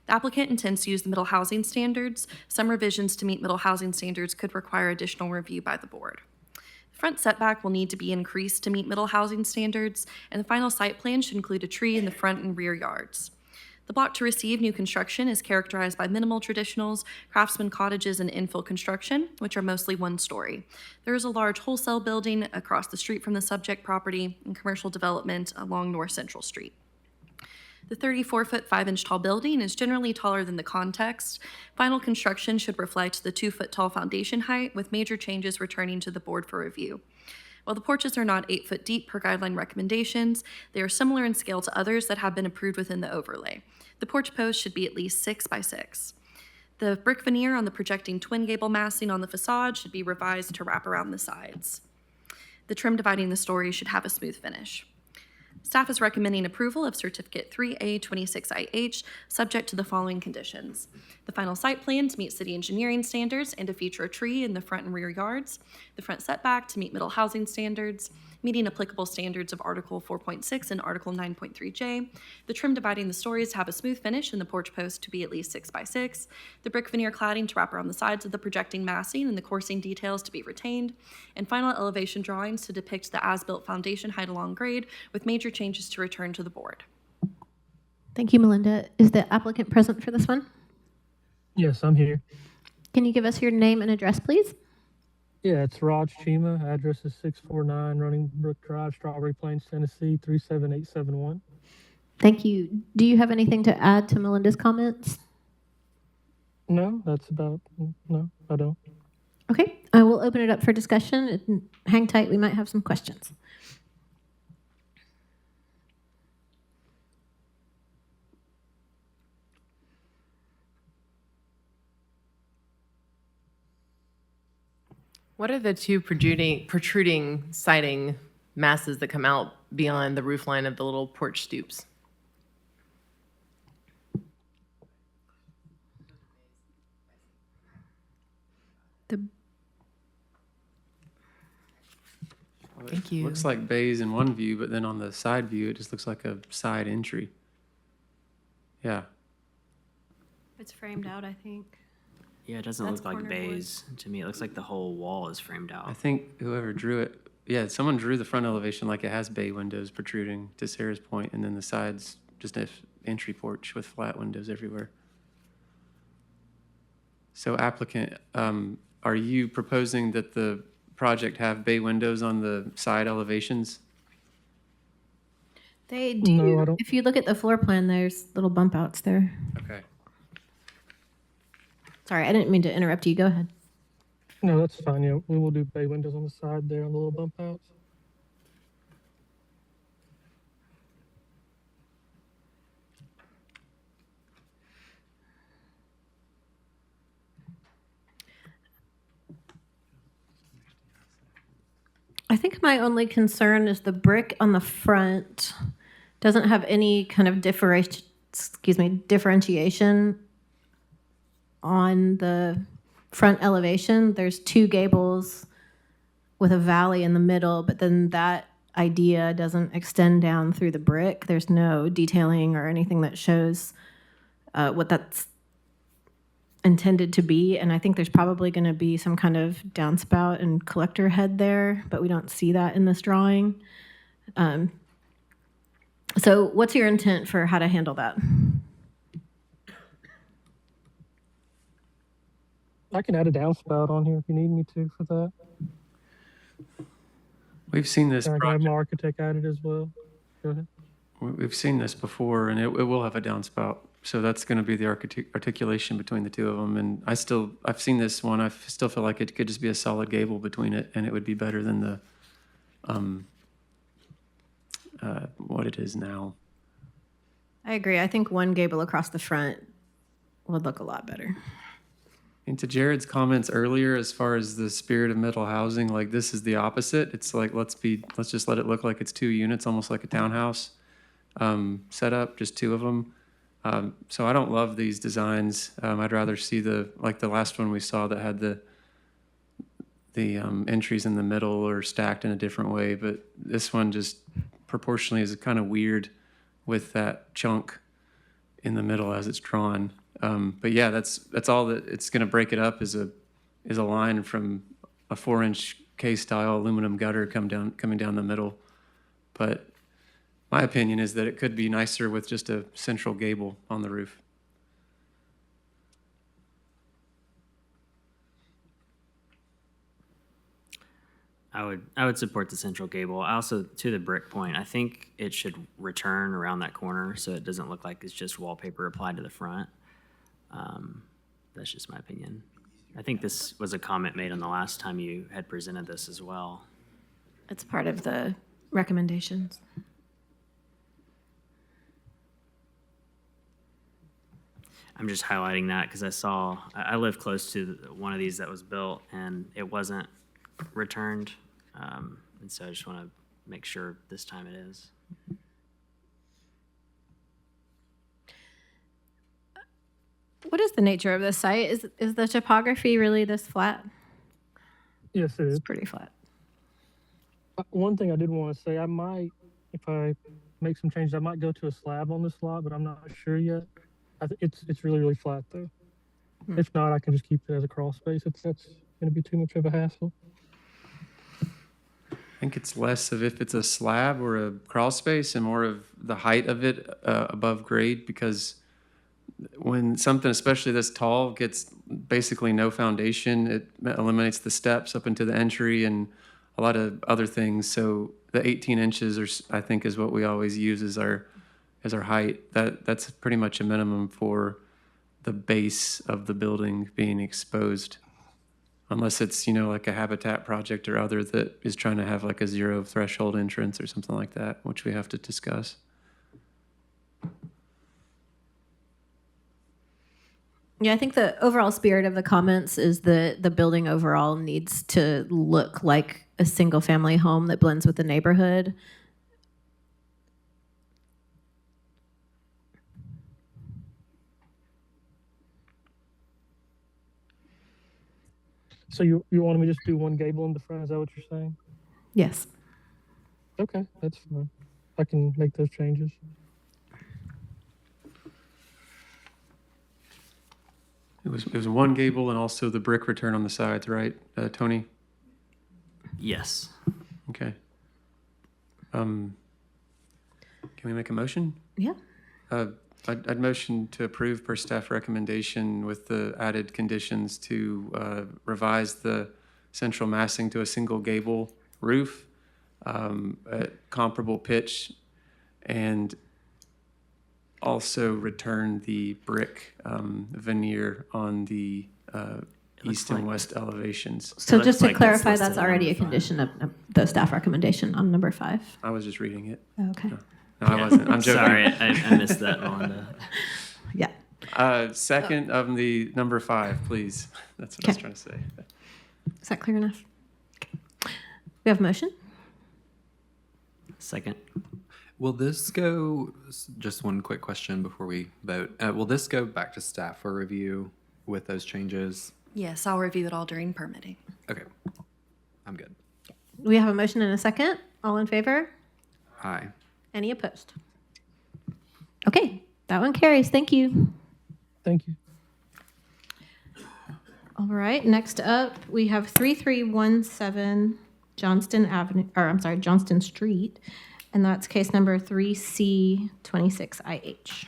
The applicant intends to use the middle housing standards. Some revisions to meet middle housing standards could require additional review by the board. The front setback will need to be increased to meet middle housing standards, and the final site plan should include a tree in the front and rear yards. The block to receive new construction is characterized by minimal traditionals, craftsman cottages, and infill construction, which are mostly 1 story. There is a large wholesale building across the street from the subject property and commercial development along North Central Street. The 34 foot 5 inch tall building is generally taller than the context. Final construction should reflect the 2 foot tall foundation height, with major changes returning to the board for review. While the porches are not 8 foot deep per guideline recommendations, they are similar in scale to others that have been approved within the overlay. The porch post should be at least 6 by 6. The brick veneer on the projecting twin gable massing on the facade should be revised to wrap around the sides. The trim dividing the stories should have a smooth finish. Staff is recommending approval of Certificate 3A 26IH, subject to the following conditions. The final site plan to meet city engineering standards and to feature a tree in the front and rear yards. The front setback to meet middle housing standards, meeting applicable standards of Article 4.6 and Article 9.3J. The trim dividing the stories to have a smooth finish and the porch post to be at least 6 by 6. The brick veneer cladding to wrap around the sides of the projecting massing and the coursing details to be retained. And final elevation drawings to depict the as-built foundation height along grade with major changes to return to the board. Thank you, Melinda. Is the applicant present for this one? Yes, I'm here. Can you give us your name and address, please? Yeah, it's Raj Chima. Address is 649 Running Brook Drive, Strawberry Plains, Tennessee, 37871. Thank you. Do you have anything to add to Melinda's comments? No, no, I don't. Okay, I will open it up for discussion. And hang tight, we might have some questions. What are the two protruding siding masses that come out beyond the roof line of the little porch stoops? Thank you. Looks like bays in one view, but then on the side view, it just looks like a side entry. Yeah. It's framed out, I think. Yeah, it doesn't That's look like corner bays to me. It looks like the whole wall is framed out. I think whoever drew it, yeah, someone drew the front elevation like it has bay windows protruding to Sarah's point, and then the sides just an entry porch with flat windows everywhere. So applicant, are you proposing that the project have bay windows on the side elevations? They do. No, I don't. If you look at the floor plan, there's little bump outs there. Okay. Sorry, I didn't mean to interrupt you. Go ahead. No, that's fine. Yeah, we will do bay windows on the side there on the little bump outs. I think my only concern is the brick on the front doesn't have any kind of differentiation on the front elevation. There's two gables with a valley in the middle, but then that idea doesn't extend down through the brick. There's no detailing or anything that shows what that's intended to be, and I think there's probably going to be some kind of downspout and collector head there, but we don't see that in this drawing. So what's your intent for how to handle that? I can add a downspout on here if you need me to for that. We've seen this I can have project. my architect add it as well. Go ahead. We've seen this before, and it will have a downspout. So that's going to be the articulation between the two of them. And I've seen this one. I still feel like it could just be a solid gable between it, and it would be better than the what it is now. I agree. I think one gable across the front would look a lot better. And to Jared's comments earlier, as far as the spirit of middle housing, like this is the opposite. It's like let's just let it look like it's two units, almost like a townhouse setup, just two of them. So I don't love these designs. I'd rather see the last one we saw that had the entries in the middle or stacked in a different way. But this one just proportionally is kind of weird with that chunk in the middle as it's drawn. But yeah, that's all that it's going to break it up is a line from a 4-inch K-style aluminum gutter coming down the middle. But my opinion is that it could be nicer with just a central gable on the roof. I would support the central gable. I also, to the brick point, I think it should return around that corner so it doesn't look like it's just wallpaper applied to the front. That's just my opinion. I think this was a comment made on the last time you had presented this as well. It's part of the recommendations. I'm just highlighting that because I live close to one of these that was built and it wasn't returned. And so I just want to make sure this time it is. What is the nature of this site? Is the topography really this flat? Yes, it is. It's pretty flat. One thing I did want to say, I might, if I make some changes, I might go to a slab on this lot, but I'm not sure yet. It's really, really flat though. If not, I can just keep it as a crawl space. That's going to be too much of a hassle. I think it's less of if it's a slab or a crawl space and more of the height of it above grade, because when something, especially this tall, gets basically no foundation, it eliminates the steps up into the entry and a lot of other things. So the 18 inches, I think, is what we always use as our height. That's pretty much a minimum for the base of the building being exposed, unless it's, like a habitat project or other that is trying to have like a zero threshold entrance or something like that, which we have to discuss. Yeah, I think the overall spirit of the comments is that the building overall needs to look like a single family home that blends with the neighborhood. So you want me to just do one gable in the front? Is that what you're saying? Yes. Okay, that's fine. I can make those changes. It was one gable and also the brick return on the sides, right, Tony? Yes. Okay. Can we make a motion? Yeah. I'd motion to approve per staff recommendation with the added conditions to revise the central massing to a single gable roof at comparable pitch, and also return the brick veneer on the east and west elevations. So just to clarify, that's already a condition of the staff recommendation on number 5. I was just reading it. Okay. No, I wasn't. I'm joking. Sorry, I missed that, Melinda. Yeah. Second of the number 5, please. That's what I was trying to say. Is that clear enough? Okay. We have a motion? Second. Will this go, just one quick question before we vote. Will this go back to staff for review with those changes? Yes, I'll review it all during permitting. Okay, I'm good. We have a motion and a second. All in favor? Aye. Any opposed? Okay, that one carries. Thank you. Thank you. All right, next up, we have 3317 Johnston Street, and that's case number 3C26IH.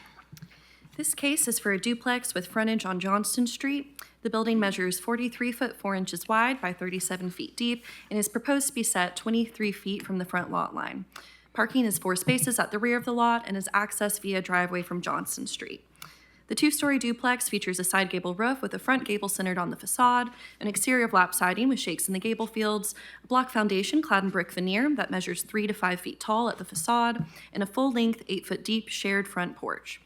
This case is for a duplex with frontage on Johnston Street. The building measures 43 foot 4 inches wide by 37 feet deep and is proposed to be set 23 feet from the front lot line. Parking is 4 spaces at the rear of the lot and is accessed via driveway from Johnston Street. The 2-story duplex features a side gable roof with a front gable centered on the facade, an exterior of lap siding with shakes in the gable fields, a block foundation clad in brick veneer that measures 3 to 5 feet tall at the facade, and a full-length 8-foot deep shared front porch.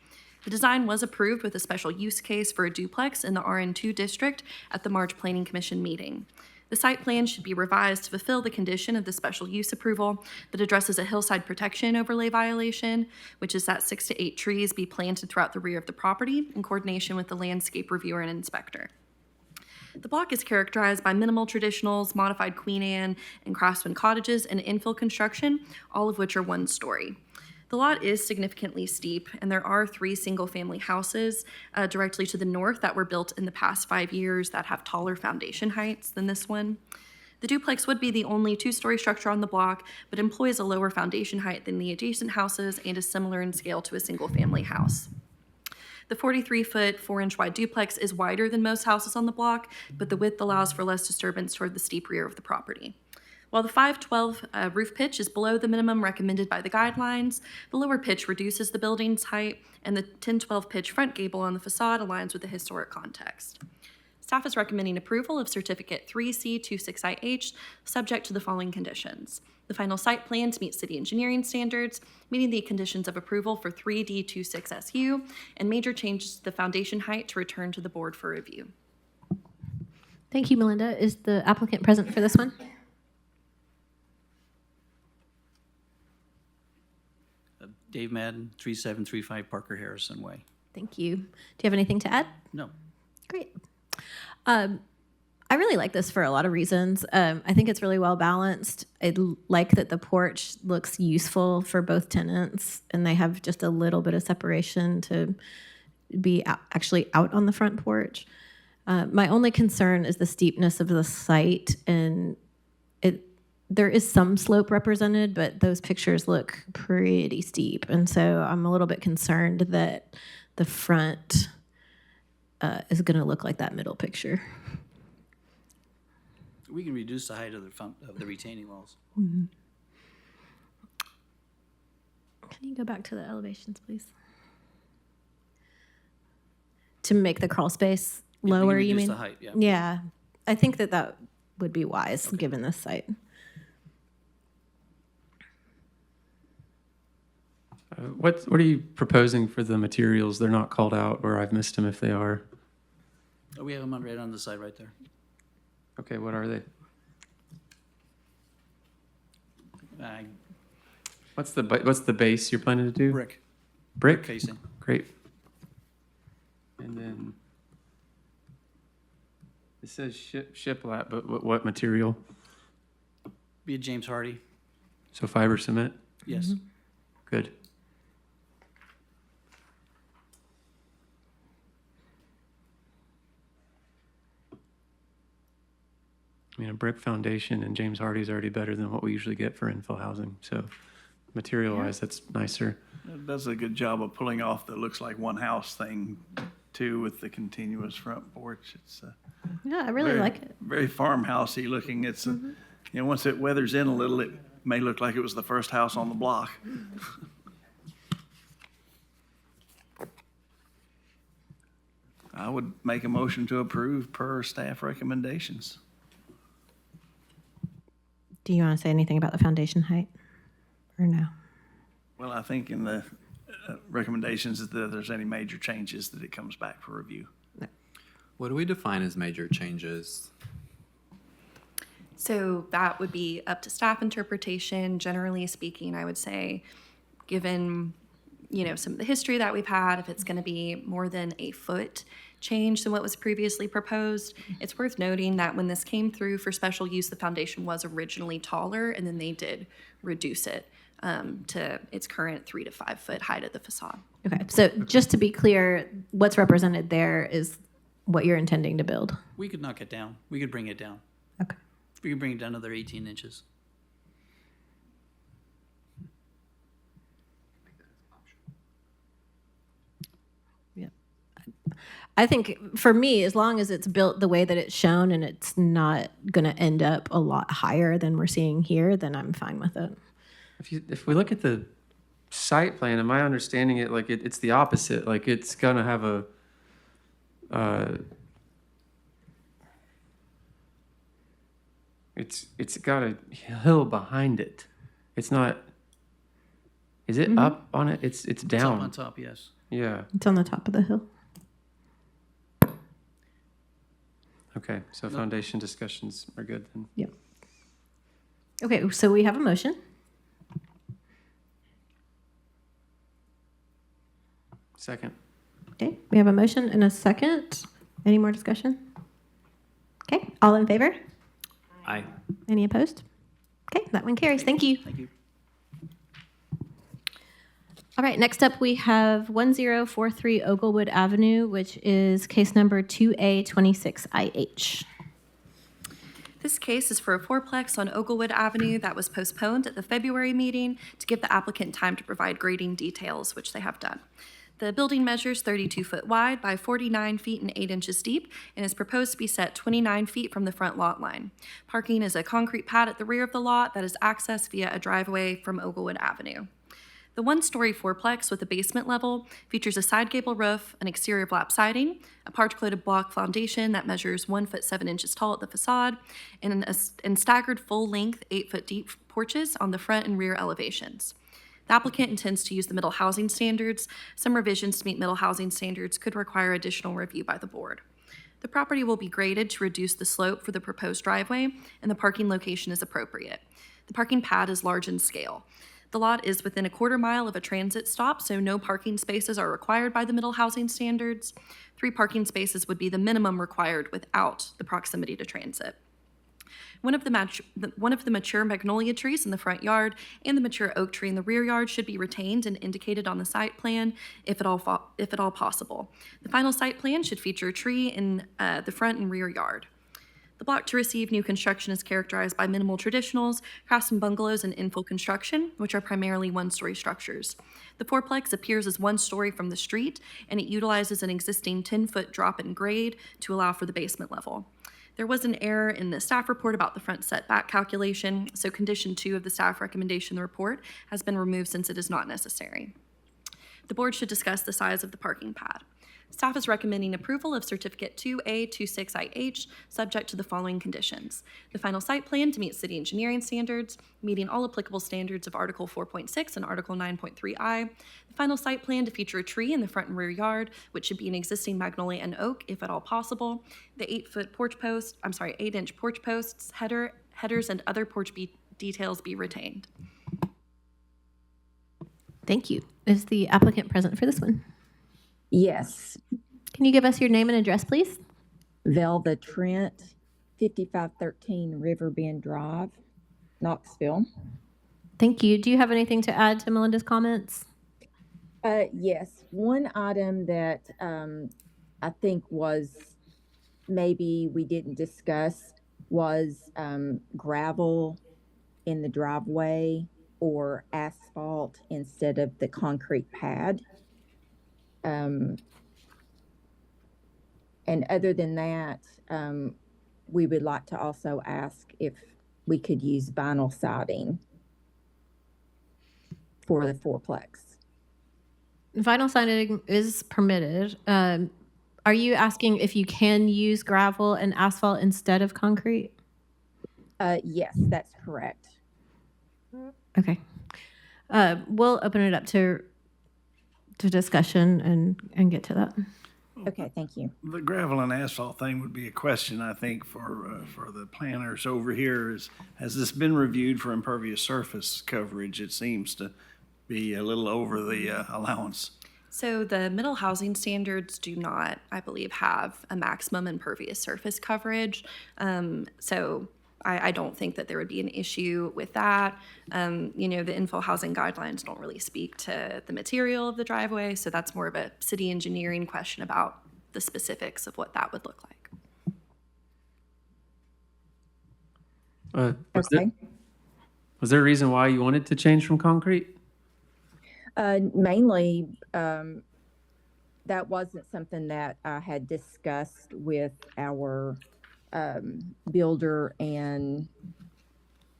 The design was approved with a special use case for a duplex in the RN2 district at the March Planning Commission meeting. The site plan should be revised to fulfill the condition of the special use approval that addresses a hillside protection overlay violation, which is that 6 to 8 trees be planted throughout the rear of the property in coordination with the landscape reviewer and inspector. The block is characterized by minimal traditionals, modified Queen Anne and Craftsman cottages, and infill construction, all of which are 1 story. The lot is significantly steep, and there are 3 single-family houses directly to the north that were built in the past 5 years that have taller foundation heights than this one. The duplex would be the only 2-story structure on the block, but employs a lower foundation height than the adjacent houses and is similar in scale to a single-family house. The 43-foot, 4-inch wide duplex is wider than most houses on the block, but the width allows for less disturbance toward the steep rear of the property. While the 512 roof pitch is below the minimum recommended by the guidelines, the lower pitch reduces the building's height, and the 1012 pitch front gable on the facade aligns with the historic context. Staff is recommending approval of Certificate 3C26IH, subject to the following conditions. The final site plan to meet city engineering standards, meeting the conditions of approval for 3D26SU, and major changes to the foundation height to return to the board for review. Thank you, Melinda. Is the applicant present for this one? Dave Madden, 3735 Parker Harrison Way. Thank you. Do you have anything to add? No. Great. I really like this for a lot of reasons. I think it's really well balanced. I like that the porch looks useful for both tenants, and they have just a little bit of separation to be actually out on the front porch. My only concern is the steepness of the site, and there is some slope represented, but those pictures look pretty steep, and so I'm a little bit concerned that the front is going to look like that middle picture. We can reduce the height of the retaining walls. Mm-hmm. Can you go back to the elevations, please? To make the crawl space Yeah, we can lower, you reduce mean? the height, yeah. Yeah, I think that would be wise given this site. What are you proposing for the materials? They're not called out, or I've missed them if they are. Oh, we have them right on the side right there. Okay, what are they? What's the base you're planning to do? Brick. Brick? Casing. Great. And then it says shiplap, but what material? Be a James Hardy. So fiber cement? Yes. Mm-hmm. Good. I mean, a brick foundation and James Hardy is already better than what we usually get for infill housing. So material-wise, that's nicer. It does a good job of pulling off the looks like one house thing too with the continuous front porch. It's Yeah, I really like it. very farmhousey looking. It's once it weathers in a little, it may look like it was the first house on the block. I would make a motion to approve per staff recommendations. Do you want to say anything about the foundation height or no? Well, I think in the recommendations that if there's any major changes, that it comes back for review. What do we define as major changes? So that would be up to staff interpretation. Generally speaking, I would say, given some of the history that we've had, if it's going to be more than a foot change than what was previously proposed, it's worth noting that when this came through for special use, the foundation was originally taller, and then they did reduce it to its current 3 to 5 foot height of the facade. Okay, so just to be clear, what's represented there is what you're intending to build. We could knock it down. We could bring it down. Okay. We could bring it down another 18 inches. I think for me, as long as it's built the way that it's shown and it's not going to end up a lot higher than we're seeing here, then I'm fine with it. If we look at the site plan, am I understanding it like it's the opposite? Like it's gonna have it's got a hill behind it. It's not. Is it up on it? It's down. It's up on top, yes. Yeah. It's on the top of the hill. Okay, so foundation discussions are good then. Yep. Okay, so we have a motion. Second. Okay, we have a motion and a second. Any more discussion? Okay, all in favor? Aye. Any opposed? Okay, that one carries. Thank you. Thank you. All right, next up we have 1043 Oglewood Avenue, which is case number 2A26IH. This case is for a fourplex on Oglewood Avenue that was postponed at the February meeting to give the applicant time to provide grading details, which they have done. The building measures 32 foot wide by 49 feet and 8 inches deep and is proposed to be set 29 feet from the front lot line. Parking is a concrete pad at the rear of the lot that is accessed via a driveway from Oglewood Avenue. The one-story fourplex with a basement level features a side gable roof, an exterior flap siding, a parch-coated block foundation that measures 1 foot 7 inches tall at the facade, and staggered full-length 8 foot deep porches on the front and rear elevations. The applicant intends to use the middle housing standards. Some revisions to meet middle housing standards could require additional review by the board. The property will be graded to reduce the slope for the proposed driveway, and the parking location is appropriate. The parking pad is large in scale. The lot is within a quarter mile of a transit stop, so no parking spaces are required by the middle housing standards. 3 parking spaces would be the minimum required without the proximity to transit. One of the mature magnolia trees in the front yard and the mature oak tree in the rear yard should be retained and indicated on the site plan if at all possible. The final site plan should feature a tree in the front and rear yard. The block to receive new construction is characterized by minimal traditionals, craftsman bungalows, and infill construction, which are primarily one-story structures. The fourplex appears as one story from the street, and it utilizes an existing 10-foot drop in grade to allow for the basement level. There was an error in the staff report about the front setback calculation, so condition 2 of the staff recommendation in the report has been removed since it is not necessary. The board should discuss the size of the parking pad. Staff is recommending approval of Certificate 2A26IH, subject to the following conditions. The final site plan to meet city engineering standards, meeting all applicable standards of Article 4.6 and Article 9.3I. The final site plan to feature a tree in the front and rear yard, which should be an existing magnolia and oak, if at all possible. The 8-inch porch posts, headers, and other porch details be retained. Thank you. Is the applicant present for this one? Yes. Can you give us your name and address, please? Velva Trent, 5513 Riverbend Drive, Knoxville. Thank you. Do you have anything to add to Melinda's comments? Yes. One item that I think was maybe we didn't discuss was gravel in the driveway or asphalt instead of the concrete pad. And other than that, we would like to also ask if we could use vinyl siding for the fourplex. Vinyl siding is permitted. Are you asking if you can use gravel and asphalt instead of concrete? Yes, that's correct. Okay. We'll open it up to discussion and get to that. Okay, thank you. The gravel and asphalt thing would be a question, I think, for the planners over here. Has this been reviewed for impervious surface coverage? It seems to be a little over the allowance. So the middle housing standards do not, I believe, have a maximum impervious surface coverage. So I don't think that there would be an issue with that. The infill housing guidelines don't really speak to the material of the driveway, so that's more of a city engineering question about the specifics of what that would look like. Was there a reason why you wanted to change from concrete? Mainly, that wasn't something that I had discussed with our builder and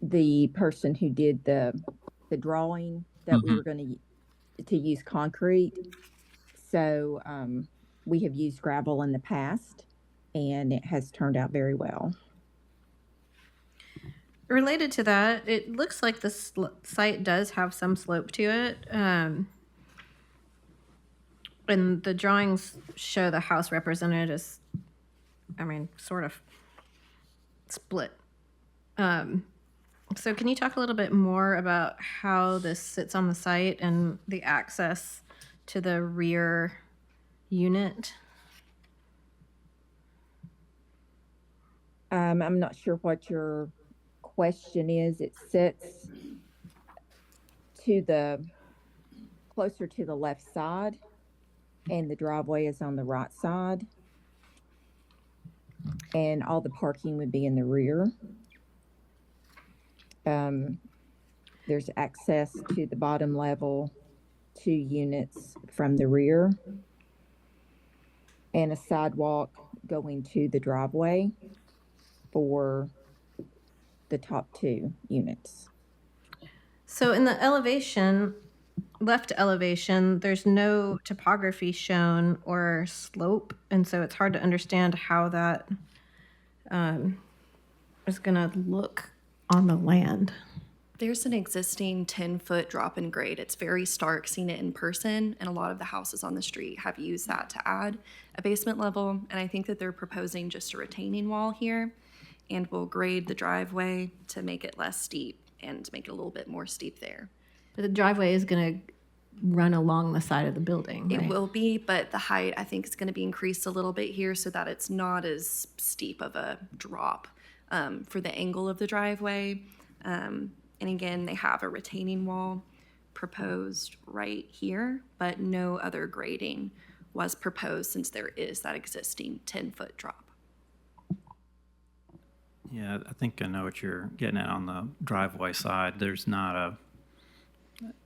the person who did the drawing that we were going to use concrete. So we have used gravel in the past, and it has turned out very well. Related to that, it looks like this site does have some slope to it. And the drawings show the house represented as, sort of split. So can you talk a little bit more about how this sits on the site and the access to the rear unit? I'm not sure what your question is. It sits closer to the left side, and the driveway is on the right side, and all the parking would be in the rear. There's access to the bottom level 2 units from the rear, and a sidewalk going to the driveway for the top 2 units. So in the elevation, left elevation, there's no topography shown or slope, and so it's hard to understand how that is going to look on the land. There's an existing 10-foot drop in grade. It's very stark, seen it in person, and a lot of the houses on the street have used that to add a basement level, and I think that they're proposing just a retaining wall here, and will grade the driveway to make it less steep and make it a little bit more steep there. But the driveway is going to run along the side of the building, It right? will be, but the height I think is going to be increased a little bit here so that it's not as steep of a drop for the angle of the driveway. And again, they have a retaining wall proposed right here, but no other grading was proposed since there is that existing 10-foot drop. Yeah, I think I know what you're getting at on the driveway side. There's not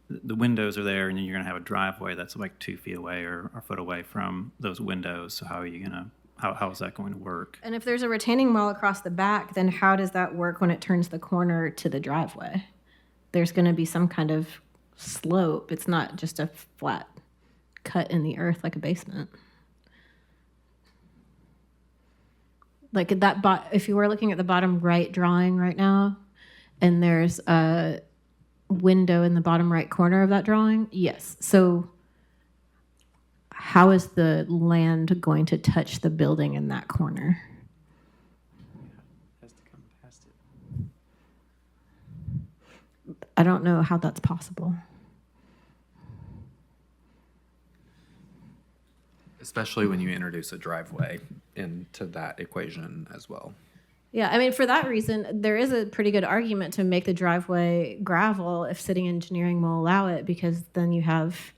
the windows are there, and then you're going to have a driveway that's like 2 feet away or a foot away from those windows. So how are you going to, how is that going to work? And if there's a retaining wall across the back, then how does that work when it turns the corner to the driveway? There's going to be some kind of slope. It's not just a flat cut in the earth like a basement. Like if you were looking at the bottom right drawing right now, and there's a window in the bottom right corner of that drawing, yes. So how is the land going to touch the building in that corner? Has to come past it. I don't know how that's possible. Especially when you introduce a driveway into that equation as well. Yeah, I mean, for that reason, there is a pretty good argument to make the driveway gravel if city engineering will allow it, because then you have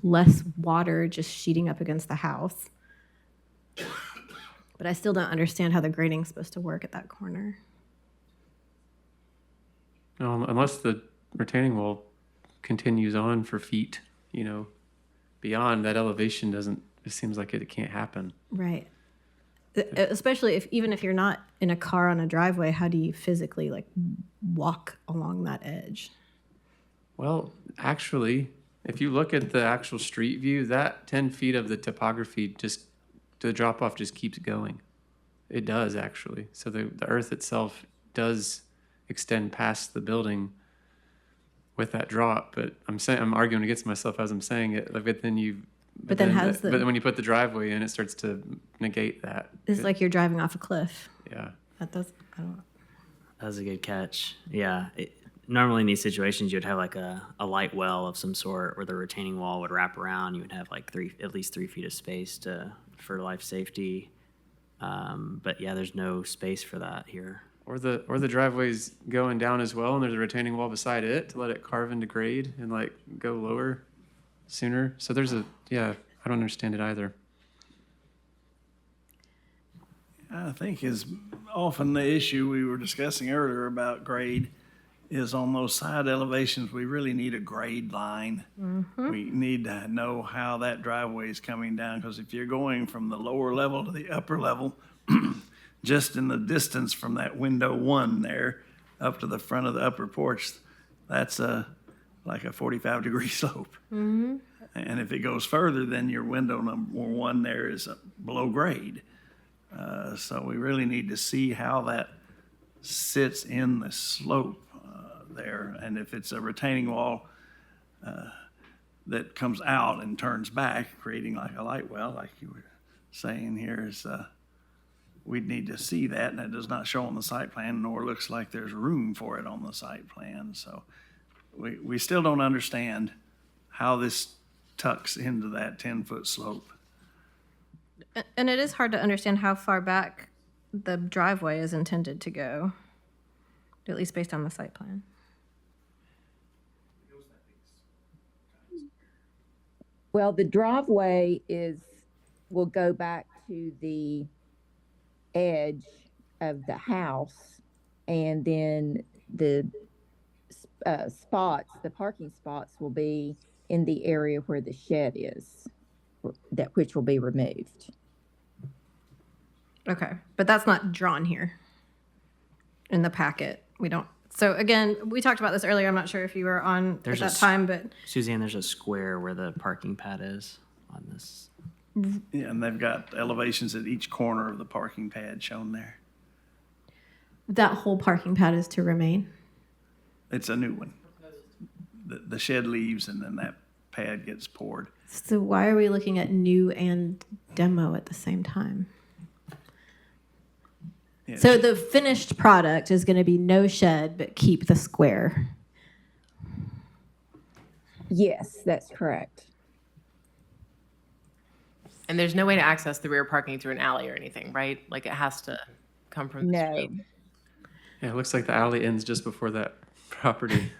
less water just sheeting up against the house. But I still don't understand how the grading's supposed to work at that corner. No, unless the retaining wall continues on for feet, beyond that elevation it seems like it can't happen. Right. Especially even if you're not in a car on a driveway, how do you physically walk along that edge? Well, actually, if you look at the actual street view, that 10 feet of the topography the drop off just keeps going. It does actually. So the earth itself does extend past the building with that drop, but I'm arguing against myself as I'm saying it. But then when you put the driveway in, it starts to negate that. It's like you're driving off a cliff. Yeah. I don't know. That was a good catch. Yeah. Normally in these situations, you'd have like a light well of some sort where the retaining wall would wrap around. You would have like at least 3 feet of space for life safety. But yeah, there's no space for that here. Or the driveway's going down as well, and there's a retaining wall beside it to let it carve into grade and go lower sooner. So I don't understand it either. I think is often the issue we were discussing earlier about grade is on those side elevations, we really need a grade line. Mm-hmm. We need to know how that driveway is coming down, because if you're going from the lower level to the upper level, just in the distance from that window 1 there up to the front of the upper porch, that's like a 45-degree slope. Mm-hmm. And if it goes further, then your window number 1 there is below grade. So we really need to see how that sits in the slope there. And if it's a retaining wall that comes out and turns back, creating like a light well, like you were saying here, we'd need to see that, and it does not show on the site plan, nor looks like there's room for it on the site plan. So we still don't understand how this tucks into that 10-foot slope. And it is hard to understand how far back the driveway is intended to go, at least based on the site plan. Well, the driveway will go back to the edge of the house, and then the parking spots will be in the area where the shed is, which will be removed. Okay, but that's not drawn here in the packet. We don't. So again, we talked about this earlier. I'm not sure if you were on at that time, but Suzanne, there's a square where the parking pad is on this. Yeah, and they've got elevations at each corner of the parking pad shown there. that whole parking pad is to remain. It's a new one. The shed leaves and then that pad gets poured. So why are we looking at new and demo at the same time? Yeah, So the finished product is going to be no shed, but keep the square. Yes, that's correct. And there's no way to access the rear parking through an alley or anything, right? Like it has to come from the No. street. Yeah, it looks like the alley ends just before that property.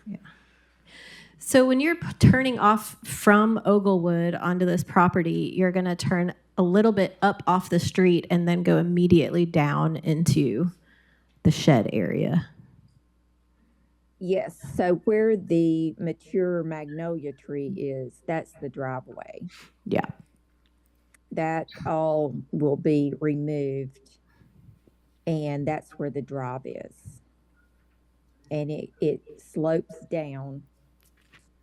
So when you're turning off from Oglewood onto this property, you're going to turn a little bit up off the street and then go immediately down into the shed area. Yes, so where the mature magnolia tree is, that's the driveway. Yeah. That all will be removed, and that's where the drive is. And it slopes down.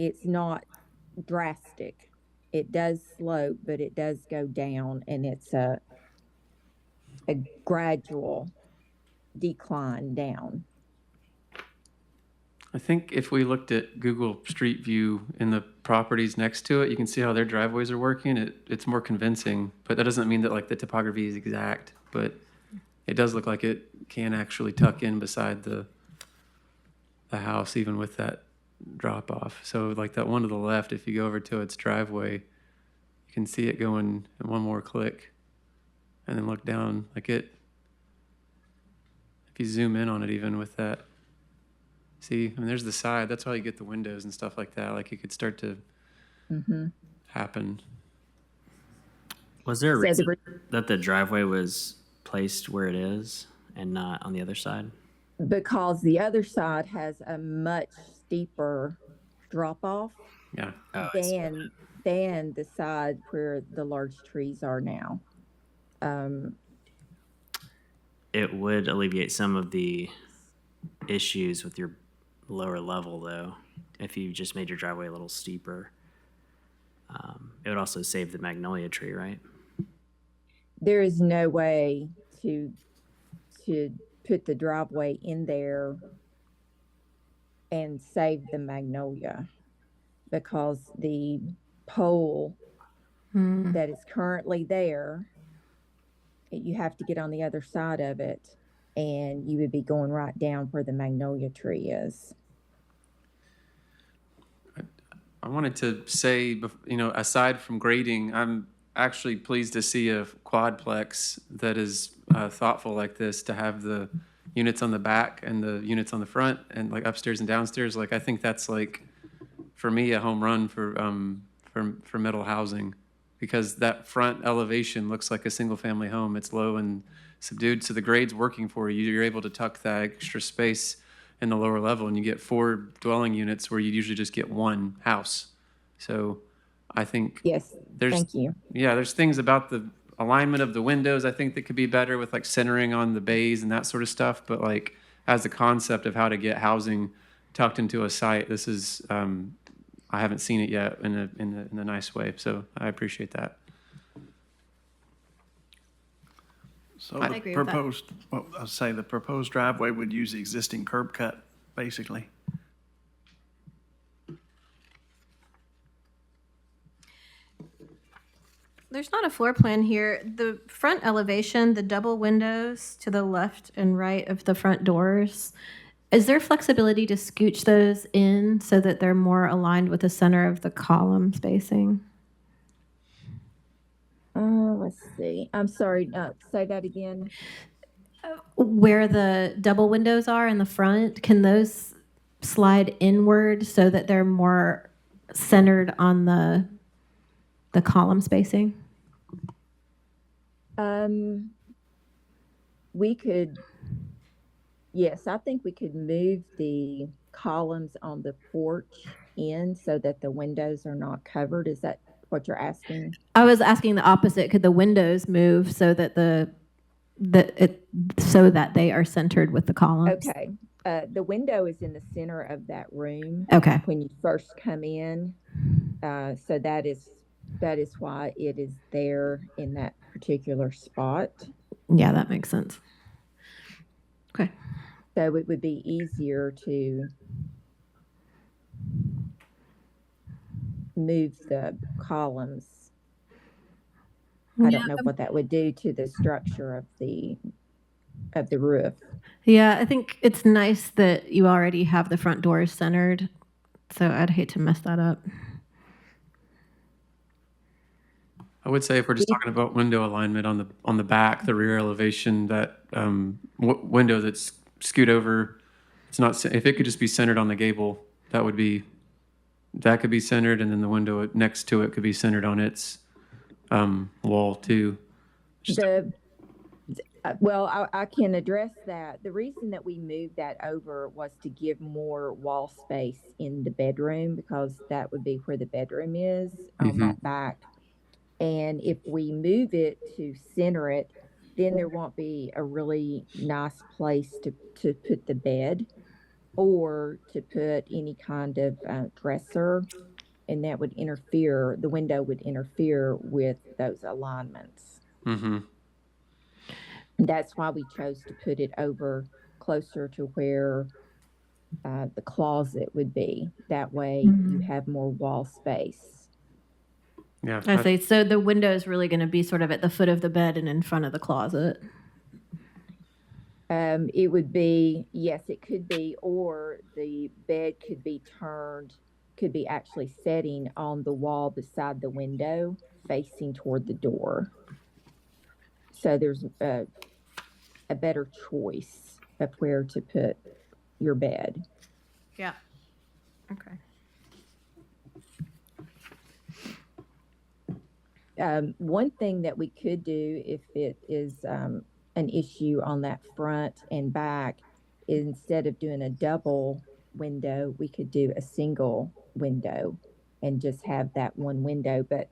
It's not drastic. It does slope, but it does go down, and it's a gradual decline down. I think if we looked at Google Street View in the properties next to it, you can see how their driveways are working. It's more convincing, but that doesn't mean that like the topography is exact, but it does look like it can actually tuck in beside the house even with that drop off. So like that one to the left, if you go over to its driveway, you can see it going in one more click and then look down like it. If you zoom in on it even with that, see, I mean, there's the side. That's how you get the windows and stuff like that. Like it could start to happen. Was there a So reason that the driveway was placed where it is and not on the other side? Because the other side has a much steeper drop off Yeah. Oh, than the side where the large trees are now. It would alleviate some of the issues with your lower level, though, if you just made your driveway a little steeper. It would also save the magnolia tree, right? There is no way to put the driveway in there and save the magnolia, because the pole that is currently there, you have to get on the other side of it, and you would be going right down where the magnolia tree is. I wanted to say, aside from grading, I'm actually pleased to see a quadplex that is thoughtful like this, to have the units on the back and the units on the front and like upstairs and downstairs. Like I think that's like, for me, a home run for middle housing, because that front elevation looks like a single family home. It's low and subdued, so the grade's working for you. You're able to tuck that extra space in the lower level, and you get 4 dwelling units where you usually just get 1 house. So I think Yes, thank you. Yeah, there's things about the alignment of the windows I think that could be better with like centering on the bays and that sort of stuff. But like as a concept of how to get housing tucked into a site, this is I haven't seen it yet in a nice way. So I appreciate that. So I the agree with that. proposed, well, I'll say the proposed driveway would use the existing curb cut, basically. There's not a floor plan here. The front elevation, the double windows to the left and right of the front doors, is there flexibility to scooch those in so that they're more aligned with the center of the column spacing? Let's see. I'm sorry. Say that again. Where the double windows are in the front, can those slide inward so that they're more centered on the column spacing? We could, yes, I think we could move the columns on the porch in so that the windows are not covered. Is that what you're asking? I was asking the opposite. Could the windows move so that so that they are centered with the columns? Okay. The window is in the center of that room. Okay. When you first come in. So that is why it is there in that particular spot. Yeah, that makes sense. Okay. So it would be easier to move the columns. I don't know what that would do to the structure of the roof. Yeah, I think it's nice that you already have the front doors centered, so I'd hate to mess that up. I would say if we're just talking about window alignment on the back, the rear elevation, that window that's scoot over, it's not, if it could just be centered on the gable, that could be centered, and then the window next to it could be centered on its wall too. Well, I can address that. The reason that we moved that over was to give more wall space in the bedroom, because that would be where the bedroom is on that back. And if we move it to center it, then there won't be a really nice place to put the bed or to put any kind of dresser. And that would interfere, the window would interfere with those alignments. Mm-hmm. That's why we chose to put it over closer to where the closet would be. That way you have more wall space. Yeah. I see. So the window is really going to be sort of at the foot of the bed and in front of the closet. It would be, yes, it could be, or the bed could be actually setting on the wall beside the window, facing toward the door. So there's a better choice of where to put your bed. Yeah. Okay. One thing that we could do, if it is an issue on that front and back, is instead of doing a double window, we could do a single window and just have that one window. But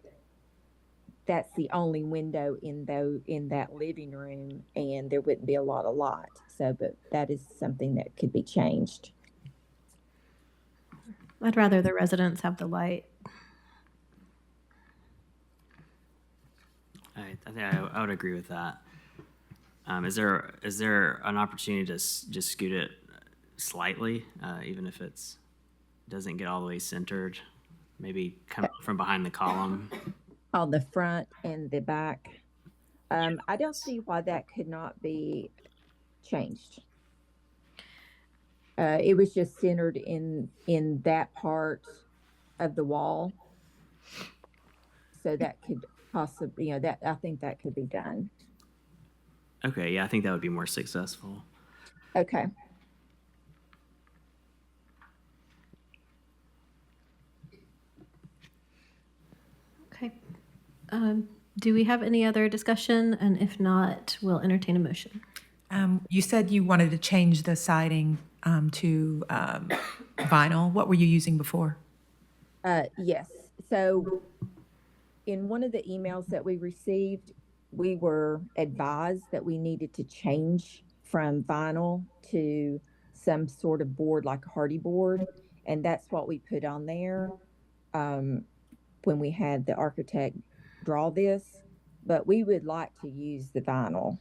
that's the only window in that living room, and there wouldn't be a lot of light. So, but that is something that could be changed. I'd rather the residents have the light. I think I would agree with that. Is there an opportunity to just scoot it slightly, even if doesn't get all the way centered? Maybe come from behind the column. On the front and the back. I don't see why that could not be changed. It was just centered in that part of the wall. So that could possibly, that I think that could be done. Okay, yeah, I think that would be more successful. Okay. Okay. Do we have any other discussion? And if not, we'll entertain a motion. You said you wanted to change the siding to vinyl. What were you using before? Yes. So in one of the emails that we received, we were advised that we needed to change from vinyl to some sort of board, like a hardy board. And that's what we put on there when we had the architect draw this. But we would like to use the vinyl.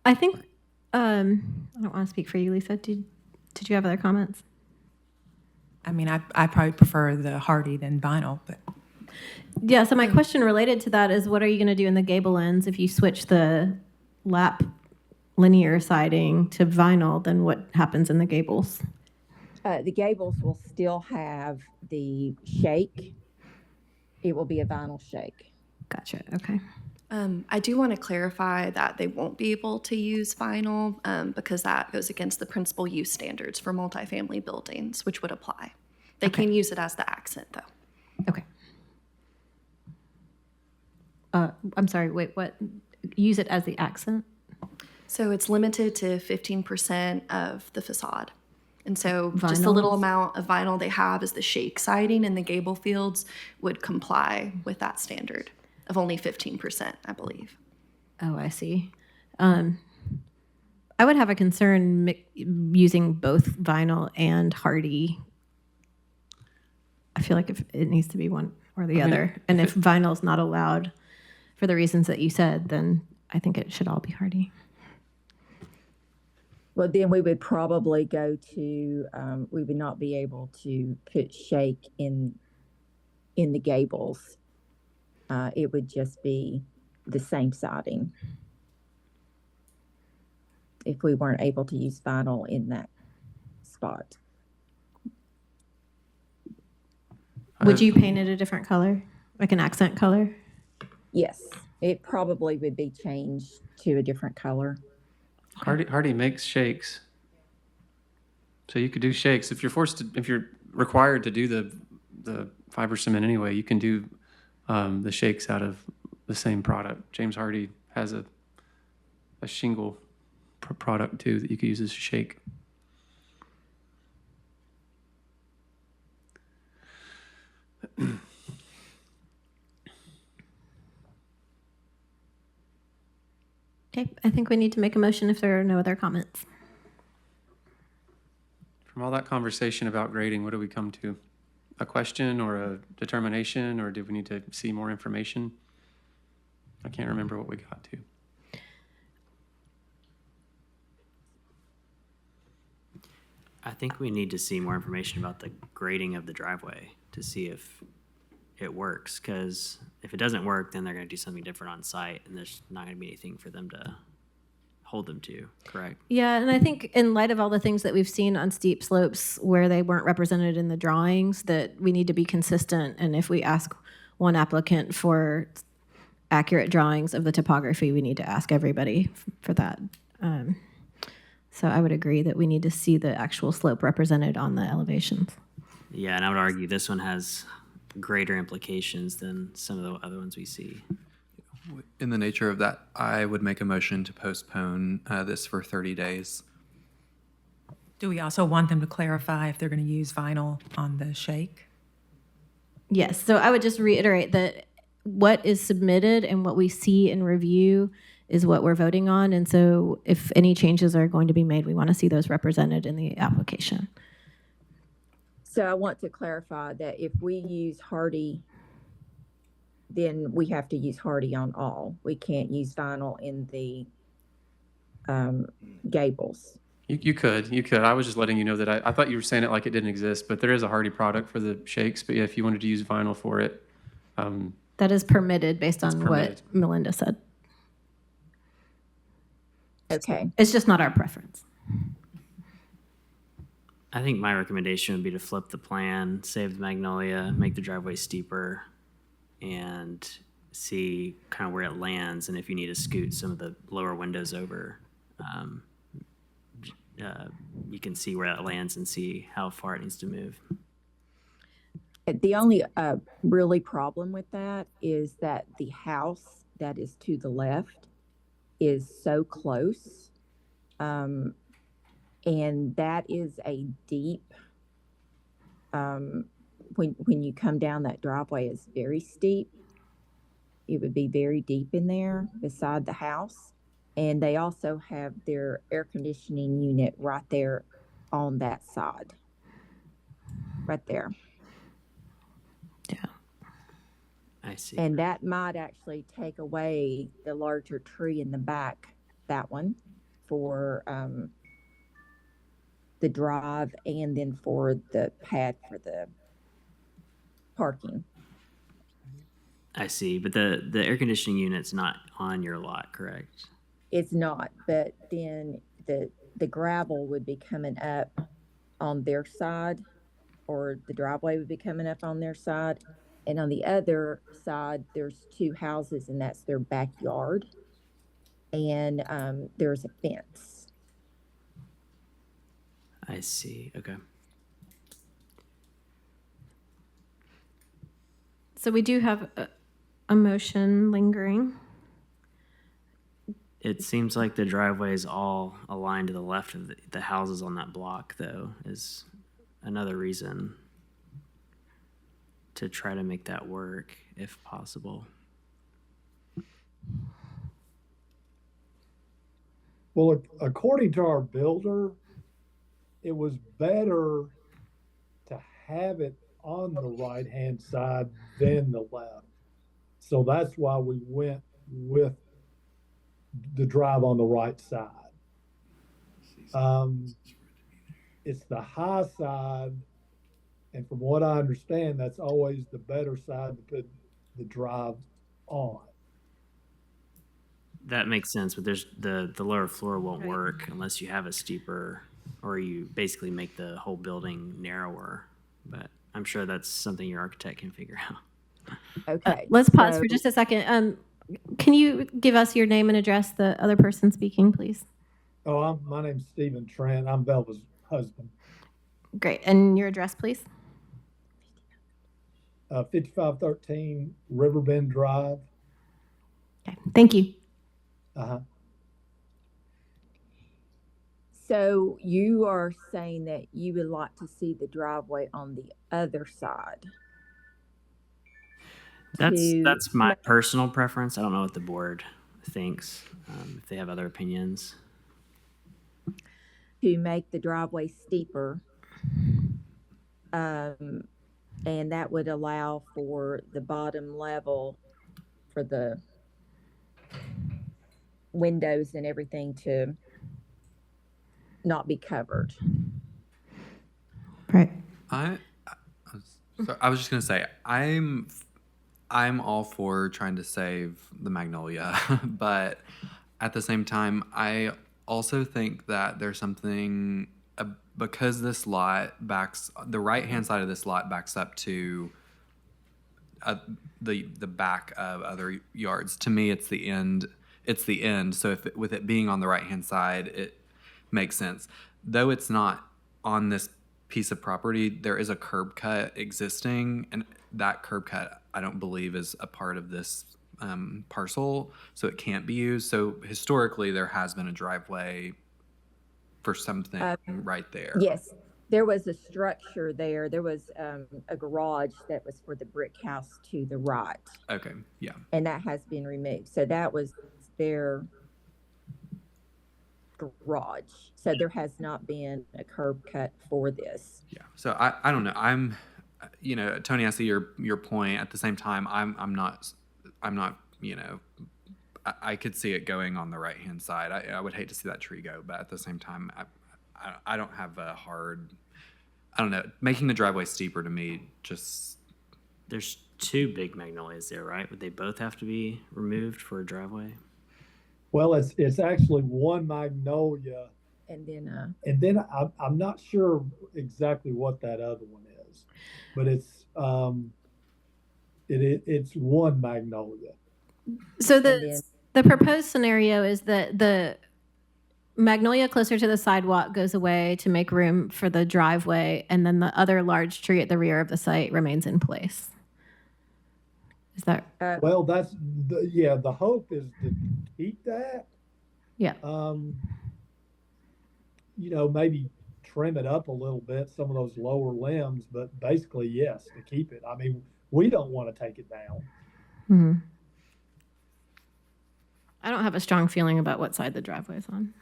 I think, I don't want to speak for you, Lisa. Did you have other comments? I mean, I probably prefer the hardy than vinyl, but. Yeah, so my question related to that is, what are you going to do in the gable ends if you switch the lap linear siding to vinyl? Then what happens in the gables? The gables will still have the shake. It will be a vinyl shake. Gotcha. Okay. I do want to clarify that they won't be able to use vinyl because that goes against the principal use standards for multifamily buildings, which would apply. They can use it as the accent, though. Okay. I'm sorry, wait, what? Use it as the accent? So it's limited to 15% of the facade. And so just the little amount of vinyl they have as the shake siding in the gable fields would comply with that standard of only 15%, I believe. Oh, I see. I would have a concern using both vinyl and hardy. I feel like if it needs to be one or the other. And if vinyl is not allowed for the reasons that you said, then I think it should all be hardy. Well, then we would probably go to, we would not be able to put shake in the gables. It would just be the same siding if we weren't able to use vinyl in that spot. Would you paint it a different color? Like an accent color? Yes, it probably would be changed to a different color. Hardy makes shakes. So you could do shakes. If you're required to do the fiber cement anyway, you can do the shakes out of the same product. James Hardy has a shingle product too that you could use as a shake. Okay, I think we need to make a motion if there are no other comments. From all that conversation about grading, what do we come to? A question or a determination, or do we need to see more information? I can't remember what we got to. I think we need to see more information about the grading of the driveway to see if it works, because if it doesn't work, then they're going to do something different on site, and there's not going to be anything for them to hold them to, correct? Yeah, and I think in light of all the things that we've seen on steep slopes where they weren't represented in the drawings, that we need to be consistent. And if we ask one applicant for accurate drawings of the topography, we need to ask everybody for that. So I would agree that we need to see the actual slope represented on the elevations. Yeah, and I would argue this one has greater implications than some of the other ones we see. In the nature of that, I would make a motion to postpone this for 30 days. Do we also want them to clarify if they're going to use vinyl on the shake? Yes, so I would just reiterate that what is submitted and what we see in review is what we're voting on. And so if any changes are going to be made, we want to see those represented in the application. So I want to clarify that if we use Hardy, then we have to use Hardy on all. We can't use vinyl in the gables. You could. I was just letting you know that I thought you were saying it like it didn't exist, but there is a Hardy product for the shakes. But yeah, if you wanted to use vinyl for it. That is permitted based on what Melinda said. Okay. It's just not our preference. I think my recommendation would be to flip the plan, save the magnolia, make the driveway steeper, and see kind of where it lands, and if you need to scoot some of the lower windows over, you can see where that lands and see how far it needs to move. The only really problem with that is that the house that is to the left is so close. And that is a deep, when you come down that driveway, it's very steep. It would be very deep in there beside the house. And they also have their air conditioning unit right there on that side. Right there. Yeah. I see. And that might actually take away the larger tree in the back, that one, for the drive and then for the pad for the parking. I see, but the air conditioning unit's not on your lot, correct? It's not, but then the gravel would be coming up on their side, or the driveway would be coming up on their side. And on the other side, there's two houses, and that's their backyard. And there's a fence. I see. Okay. So we do have a motion lingering. It seems like the driveway is all aligned to the left of the houses on that block, though, is another reason to try to make that work if possible. Well, according to our builder, it was better to have it on the right-hand side than the left. So that's why we went with the drive on the right side. It's the high side, and from what I understand, that's always the better side to put the drive on. That makes sense, but there's the lower floor won't work unless you have a steeper, or you basically make the whole building narrower. But I'm sure that's something your architect can figure out. Okay. Let's pause for so- just a second. Can you give us your name and address the other person speaking, please? Oh, my name's Stephen Trent. I'm Velva's husband. Great. And your address, please? 5513 Riverbend Drive. Okay. Thank you. Uh-huh. So you are saying that you would like to see the driveway on the other side? That's my personal preference. I don't know what the board thinks, if they have other opinions. To make the driveway steeper, and that would allow for the bottom level for the windows and everything to not be covered. Right. I was just gonna say I'm all for trying to save the magnolia, but at the same time, I also think that there's something because this lot the right hand side of this lot backs up to the back of other yards. To me, it's the end. It's the end. So with it being on the right hand side, it makes sense. Though it's not on this piece of property, there is a curb cut existing, and that curb cut I don't believe is a part of this parcel, so it can't be used. So historically, there has been a driveway for something right there. Yes, there was a structure there. There was a garage that was for the brick house to the right. Okay, yeah. And that has been removed. So that was their garage. So there has not been a curb cut for this. Yeah. So I don't know. I'm, Tony, I see your point. At the same time, I'm not, I could see it going on the right hand side. I would hate to see that tree go, but at the same time, I don't have a hard, I don't know. Making the driveway steeper to me just. There's two big magnolias there, right? Would they both have to be removed for a driveway? Well, it's actually one magnolia, and then I'm not sure exactly what that other one is, but it's one magnolia. So the proposed scenario is that the magnolia closer to the sidewalk goes away to make room for the driveway, and then the other large tree at the rear of the site remains in place. Is that well? That's the hope is to keep that. Yeah. Maybe trim it up a little bit, some of those lower limbs, but basically yes, to keep it. I mean, we don't want to take it down. Mm-hmm. I don't have a strong feeling about what side the driveway is on.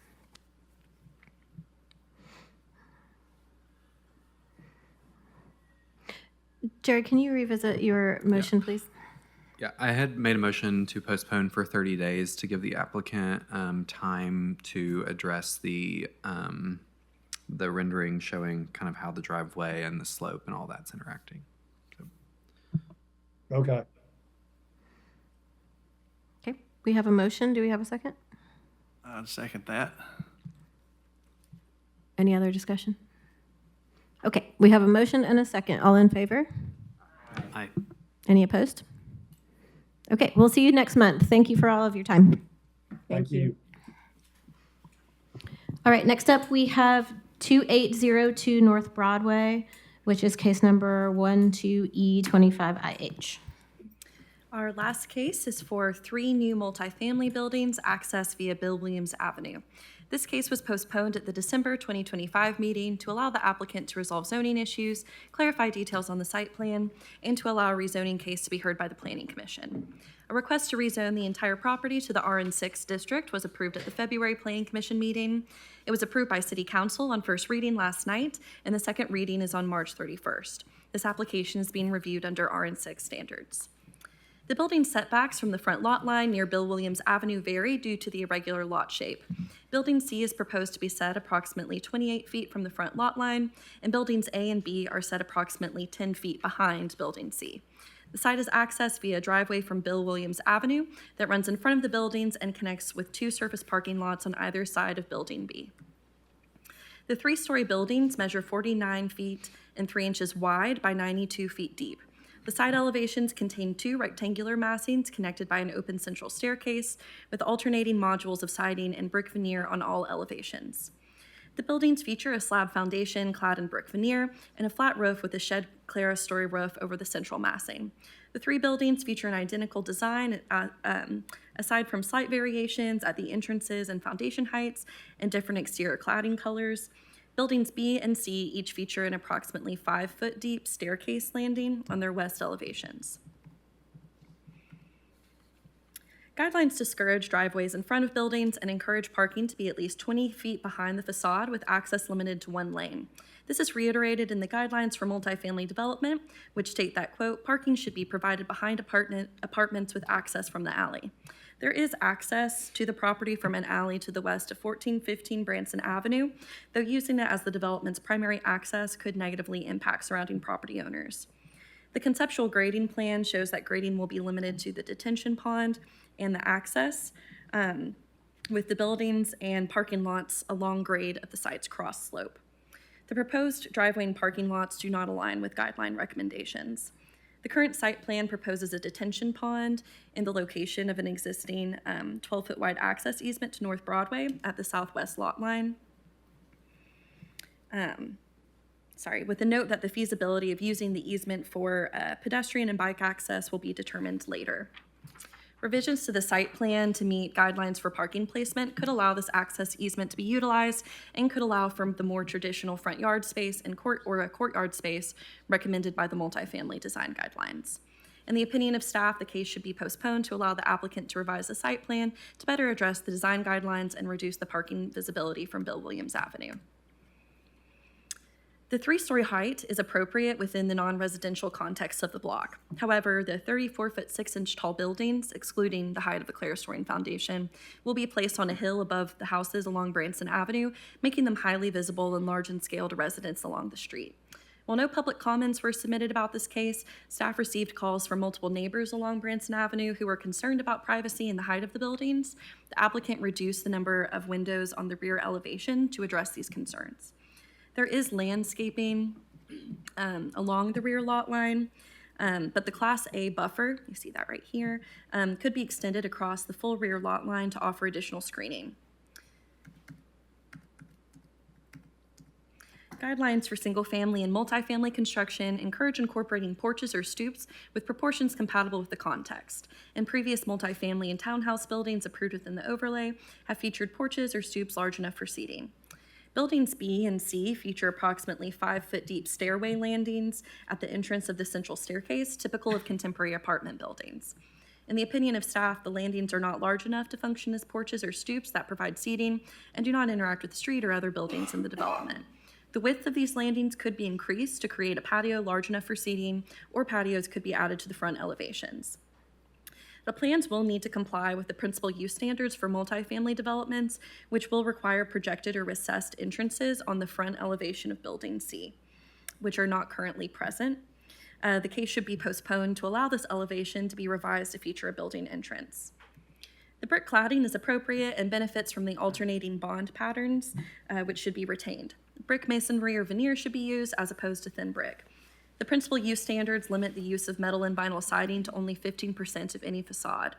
Jared, can you revisit your motion, please? Yeah, I had made a motion to postpone for 30 days to give the applicant time to address the rendering showing kind of how the driveway and the slope and all that's interacting. So. Okay. Okay, we have a motion. Do we have a second? I'd second that. Any other discussion? Okay, we have a motion and a second. All in favor? Aye. Any opposed? Okay, we'll see you next month. Thank you for all of your time. Thank you. All right, next up we have 2802 North Broadway, which is case number 12E25IH. Our last case is for 3 new multifamily buildings accessed via Bill Williams Avenue. This case was postponed at the December 2025 meeting to allow the applicant to resolve zoning issues, clarify details on the site plan, and to allow a rezoning case to be heard by the Planning Commission. A request to rezone the entire property to the RN6 district was approved at the February Planning Commission meeting. It was approved by City Council on first reading last night, and the second reading is on March 31st. This application is being reviewed under RN6 standards. The building setbacks from the front lot line near Bill Williams Avenue vary due to the irregular lot shape. Building C is proposed to be set approximately 28 feet from the front lot line, and buildings A and B are set approximately 10 feet behind building C. The site is accessed via a driveway from Bill Williams Avenue that runs in front of the buildings and connects with 2 surface parking lots on either side of building B. The 3-story buildings measure 49 feet and 3 inches wide by 92 feet deep. The side elevations contain 2 rectangular massings connected by an open central staircase with alternating modules of siding and brick veneer on all elevations. The buildings feature a slab foundation clad in brick veneer and a flat roof with a shed clerestory roof over the central massing. The 3 buildings feature an identical design, aside from slight variations at the entrances and foundation heights and different exterior cladding colors. Buildings B and C each feature an approximately 5-foot deep staircase landing on their west elevations. Guidelines discourage driveways in front of buildings and encourage parking to be at least 20 feet behind the facade with access limited to 1 lane. This is reiterated in the guidelines for multifamily development, which state that, quote, parking should be provided behind apartments with access from the alley. There is access to the property from an alley to the west of 1415 Branson Avenue, though using it as the development's primary access could negatively impact surrounding property owners. The conceptual grading plan shows that grading will be limited to the detention pond and the access, with the buildings and parking lots along grade of the site's cross slope. The proposed driveway and parking lots do not align with guideline recommendations. The current site plan proposes a detention pond in the location of an existing 12-foot wide access easement to North Broadway at the southwest lot line. With the note that the feasibility of using the easement for pedestrian and bike access will be determined later. Revisions to the site plan to meet guidelines for parking placement could allow this access easement to be utilized and could allow for the more traditional front yard space and courtyard space recommended by the multifamily design guidelines. In the opinion of staff, the case should be postponed to allow the applicant to revise the site plan to better address the design guidelines and reduce the parking visibility from Bill Williams Avenue. The 3-story height is appropriate within the non-residential context of the block. However, the 34-foot 6-inch tall buildings, excluding the height of the clerestory foundation, will be placed on a hill above the houses along Branson Avenue, making them highly visible and large in scale to residents along the street. While no public comments were submitted about this case, staff received calls from multiple neighbors along Branson Avenue who were concerned about privacy and the height of the buildings. The applicant reduced the number of windows on the rear elevation to address these concerns. There is landscaping along the rear lot line, but the Class A buffer, you see that right here, could be extended across the full rear lot line to offer additional screening. Guidelines for single-family and multifamily construction encourage incorporating porches or stoops with proportions compatible with the context. And previous multifamily and townhouse buildings approved within the overlay have featured porches or stoops large enough for seating. Buildings B and C feature approximately 5-foot deep stairway landings at the entrance of the central staircase, typical of contemporary apartment buildings. In the opinion of staff, the landings are not large enough to function as porches or stoops that provide seating and do not interact with the street or other buildings in the development. The width of these landings could be increased to create a patio large enough for seating, or patios could be added to the front elevations. The plans will need to comply with the principal use standards for multifamily developments, which will require projected or recessed entrances on the front elevation of Building C, which are not currently present. The case should be postponed to allow this elevation to be revised to feature a building entrance. The brick cladding is appropriate and benefits from the alternating bond patterns, which should be retained. Brick masonry or veneer should be used as opposed to thin brick. The principal use standards limit the use of metal and vinyl siding to only 15% of any facade.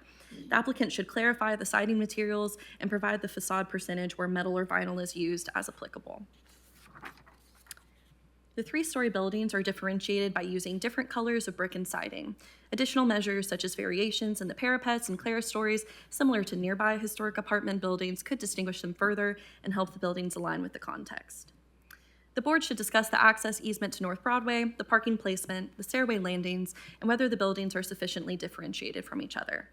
The applicant should clarify the siding materials and provide the facade percentage where metal or vinyl is used as applicable. The 3-story buildings are differentiated by using different colors of brick and siding. Additional measures such as variations in the parapets and clerestories similar to nearby historic apartment buildings could distinguish them further and help the buildings align with the context. The board should discuss the access easement to North Broadway, the parking placement, the stairway landings, and whether the buildings are sufficiently differentiated from each other.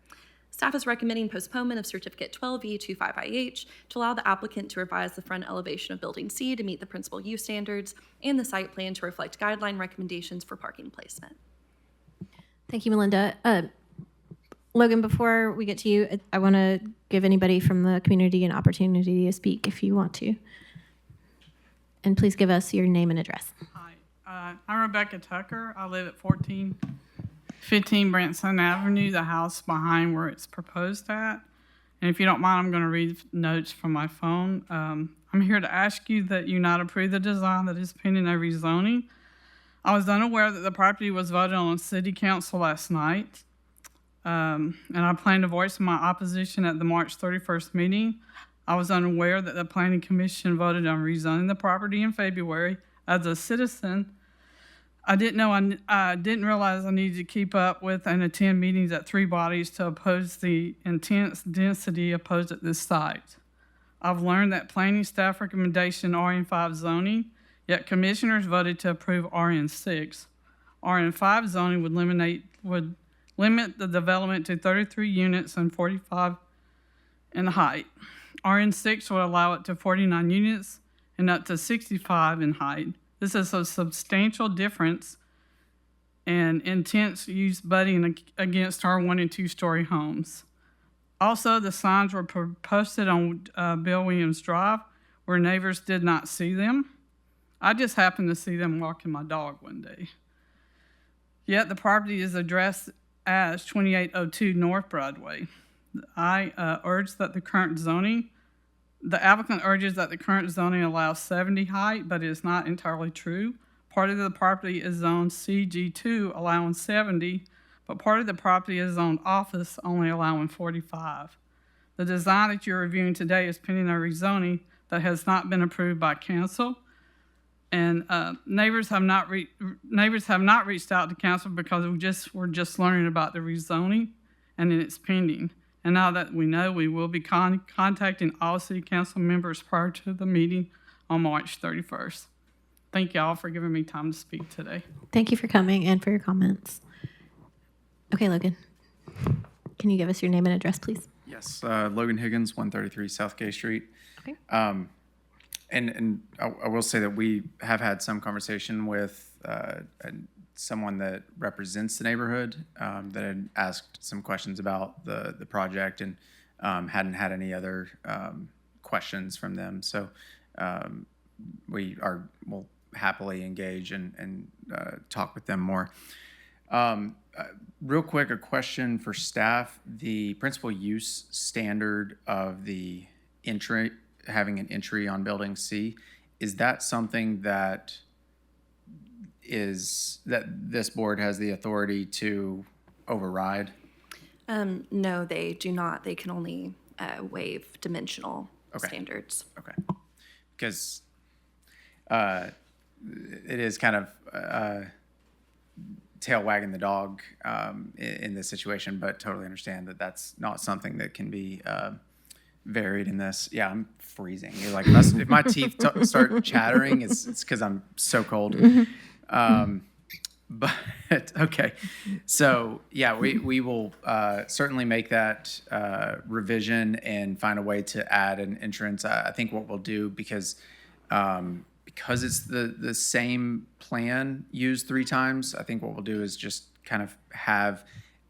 Staff is recommending postponement of Certificate 12E25IH to allow the applicant to revise the front elevation of Building C to meet the principal use standards and the site plan to reflect guideline recommendations for parking placement. Thank you, Melinda. Logan, before we get to you, I want to give anybody from the community an opportunity to speak if you want to. And please give us your name and address. Hi, I'm Rebecca Tucker. I live at 1415 Branson Avenue, the house behind where it's proposed at. And if you don't mind, I'm going to read notes from my phone. I'm here to ask you that you not approve the design that is pending over zoning. I was unaware that the property was voted on city council last night. And I plan to voice my opposition at the March 31st meeting. I was unaware that the planning commission voted on rezoning the property in February. As a citizen, I didn't realize I needed to keep up with and attend meetings at 3 bodies to oppose the intense density opposed at this site. I've learned that planning staff recommendation RN5 zoning, yet commissioners voted to approve RN6. RN5 zoning would limit the development to 33 units and 45 in height. RN6 would allow it to 49 units and up to 65 in height. This is a substantial difference and intense use butting against our 1 and 2 story homes. Also, the signs were posted on Bill Williams Drive where neighbors did not see them. I just happened to see them walking my dog one day. Yet the property is addressed as 2802 North Broadway. The applicant urges that the current zoning allows 70 height, but it is not entirely true. Part of the property is zoned CG2, allowing 70, but part of the property is zoned office, only allowing 45. The design that you're reviewing today is pending a rezoning that has not been approved by council. And neighbors have not reached out to council because we're just learning about the rezoning and it's pending. And now that we know, we will be contacting all city council members prior to the meeting on March 31st. Thank y'all for giving me time to speak today. Thank you for coming and for your comments. Okay, Logan, can you give us your name and address, please? Yes, Logan Higgins, 133 South Gay Street. Okay. And I will say that we have had some conversation with someone that represents the neighborhood that had asked some questions about the project and hadn't had any other questions from them. So we'll happily engage and talk with them more. Real quick, a question for staff. The principal use standard of the entry, having an entry on building C, is that something that this board has the authority to override? No, they do not. They can only waive dimensional standards. Okay. Because it is kind of tail wagging the dog in this situation, but totally understand that that's not something that can be varied in this. Yeah, I'm freezing. You're like, if my teeth start chattering, it's because I'm so cold. But okay, so yeah, we will certainly make that revision and find a way to add an entrance. I think what we'll do, because it's the same plan used 3 times, I think what we'll do is just kind of have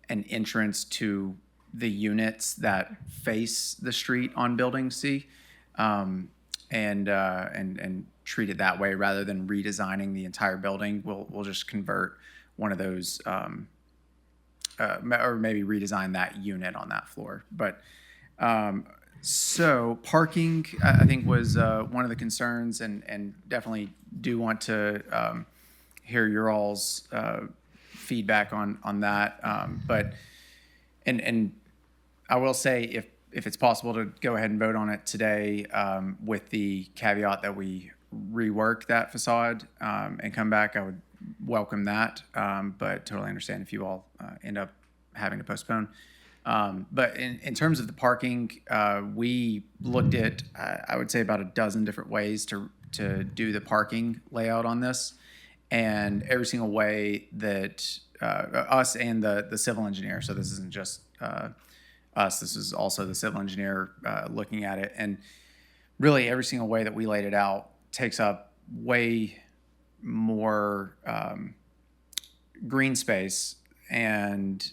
an entrance to the units that face the street on Building C, and treat it that way rather than redesigning the entire building. We'll just convert one of those, or maybe redesign that unit on that floor. But so parking, I think, was one of the concerns, and definitely do want to hear your all's feedback on that. But I will say, if it's possible to go ahead and vote on it today, with the caveat that we rework that facade and come back, I would welcome that. But totally understand if you all end up having to postpone. But in terms of the parking, we looked at, I would say, about a dozen different ways to do the parking layout on this. And every single way that us and the civil engineer, so this isn't just us, this is also the civil engineer looking at it. And really every single way that we laid it out takes up way more green space and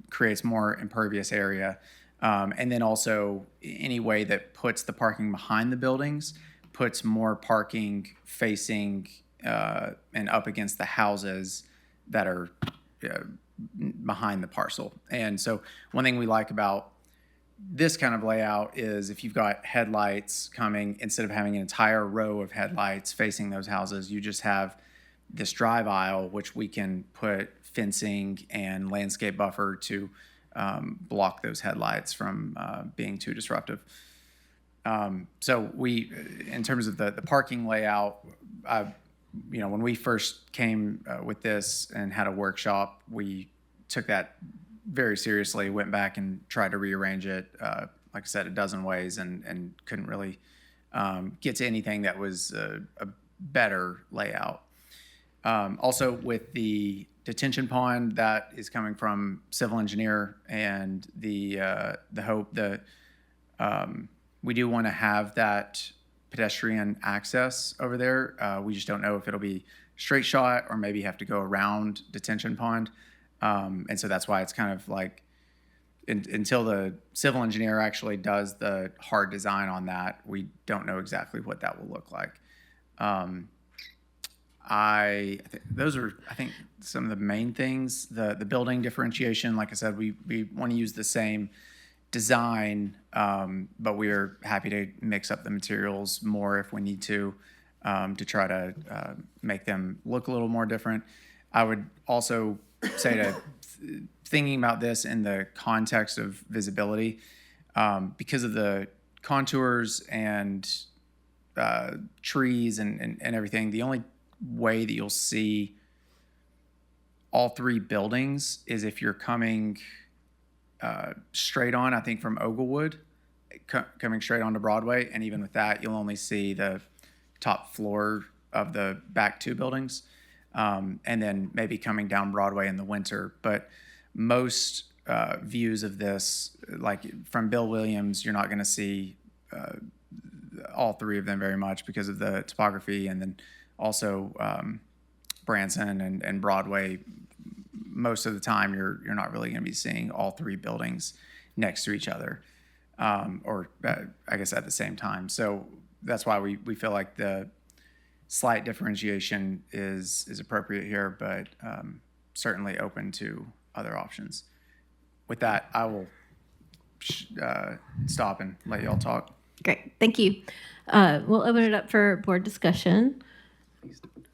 creates more impervious area. And then also any way that puts the parking behind the buildings puts more parking facing and up against the houses that are behind the parcel. And so one thing we like about this kind of layout is if you've got headlights coming, instead of having an entire row of headlights facing those houses, you just have this drive aisle, which we can put fencing and landscape buffer to block those headlights from being too disruptive. So we, in terms of the parking layout, when we first came with this and had a workshop, we took that very seriously, went back and tried to rearrange it, like I said, a dozen ways, and couldn't really get to anything that was a better layout. Also, with the detention pond, that is coming from civil engineer, and the hope that we do want to have that pedestrian access over there. We just don't know if it'll be straight shot or maybe have to go around detention pond. And so that's why it's kind of like until the civil engineer actually does the hard design on that, we don't know exactly what that will look like. I think those are, I think, some of the main things. The building differentiation, like I said, we want to use the same design, but we're happy to mix up the materials more if we need to try to make them look a little more different. I would also say to thinking about this in the context of visibility, because of the contours and trees and everything, the only way that you'll see all three buildings is if you're coming straight on, I think, from Oglewood, coming straight onto Broadway. And even with that, you'll only see the top floor of the back two buildings, and then maybe coming down Broadway in the winter. But most views of this, like from Bill Williams, you're not going to see all three of them very much because of the topography, and then also Branson and Broadway. Most of the time, you're not really going to be seeing all three buildings next to each other, or I guess at the same time. So that's why we feel like the slight differentiation is appropriate here, but certainly open to other options. With that, I will stop and let y'all talk. Great, thank you. We'll open it up for board discussion.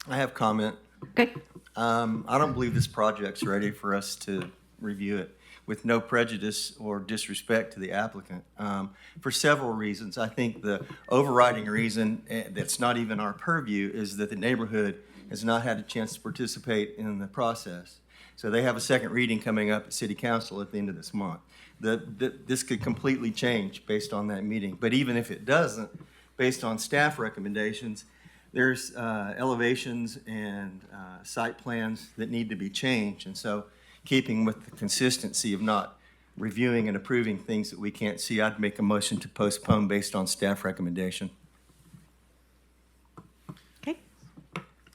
I have comment. Okay. I don't believe this project's ready for us to review it with no prejudice or disrespect to the applicant, for several reasons. I think the overriding reason that's not even our purview is that the neighborhood has not had a chance to participate in the process. So they have a second reading coming up at City Council at the end of this month. This could completely change based on that meeting. But even if it doesn't, based on staff recommendations, there's elevations and site plans that need to be changed. And so keeping with the consistency of not reviewing and approving things that we can't see, I'd make a motion to postpone based on staff recommendation. Okay.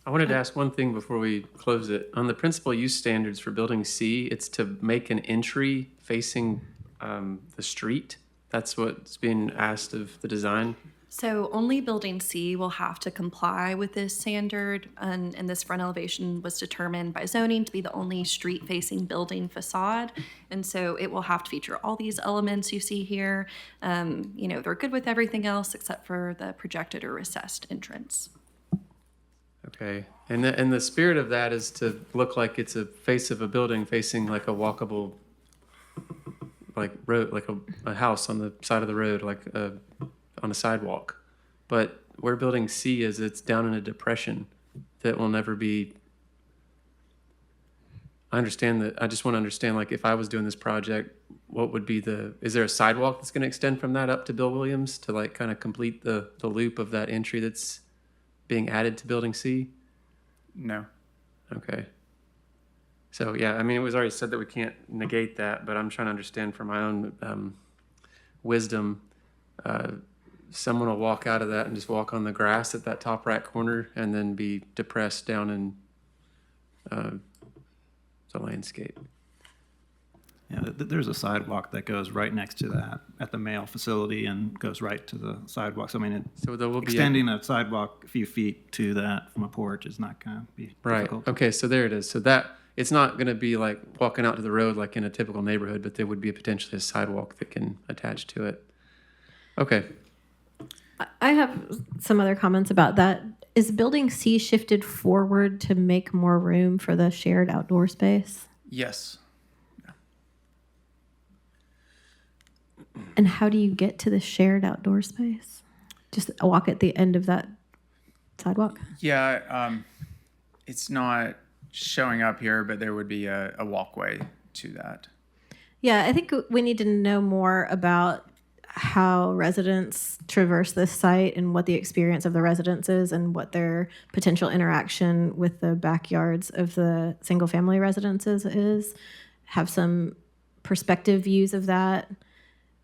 I wanted to ask one thing before we close it. On the principal use standards for building C, it's to make an entry facing the street. That's what's being asked of the design. So only building C will have to comply with this standard, and this front elevation was determined by zoning to be the only street-facing building facade, and so it will have to feature all these elements you see here. They're good with everything else except for the projected or recessed entrance. Okay, and the spirit of that is to look like it's a face of a building facing like a walkable, like road, like a house on the side of the road, like on a sidewalk. But where building C is, it's down in a depression that will never be. I understand that. I just want to understand, like, if I was doing this project, what would be is there a sidewalk that's going to extend from that up to Bill Williams to like kind of complete the loop of that entry that's being added to building C? No. Okay. So yeah, I mean, it was already said that we can't negate that, but I'm trying to understand from my own wisdom. Someone will walk out of that and just walk on the grass at that top right corner and then be depressed down in the landscape. Yeah, there's a sidewalk that goes right next to that at the mail facility and goes right to the sidewalk. So I mean, so there will be extending a sidewalk a few feet to that from a porch is not going to be difficult. Okay, so there it is. So that it's not going to be like walking out to the road like in a typical neighborhood, but there would be potentially a sidewalk that can attach to it. Okay. I have some other comments about that. Is building C shifted forward to make more room for the shared outdoor space? Yes. And how do you get to the shared outdoor space? Just walk at the end of that sidewalk? Yeah, it's not showing up here, but there would be a walkway to that. Yeah, I think we need to know more about how residents traverse this site and what the experience of the residents is and what their potential interaction with the backyards of the single family residences is. Have some perspective views of that.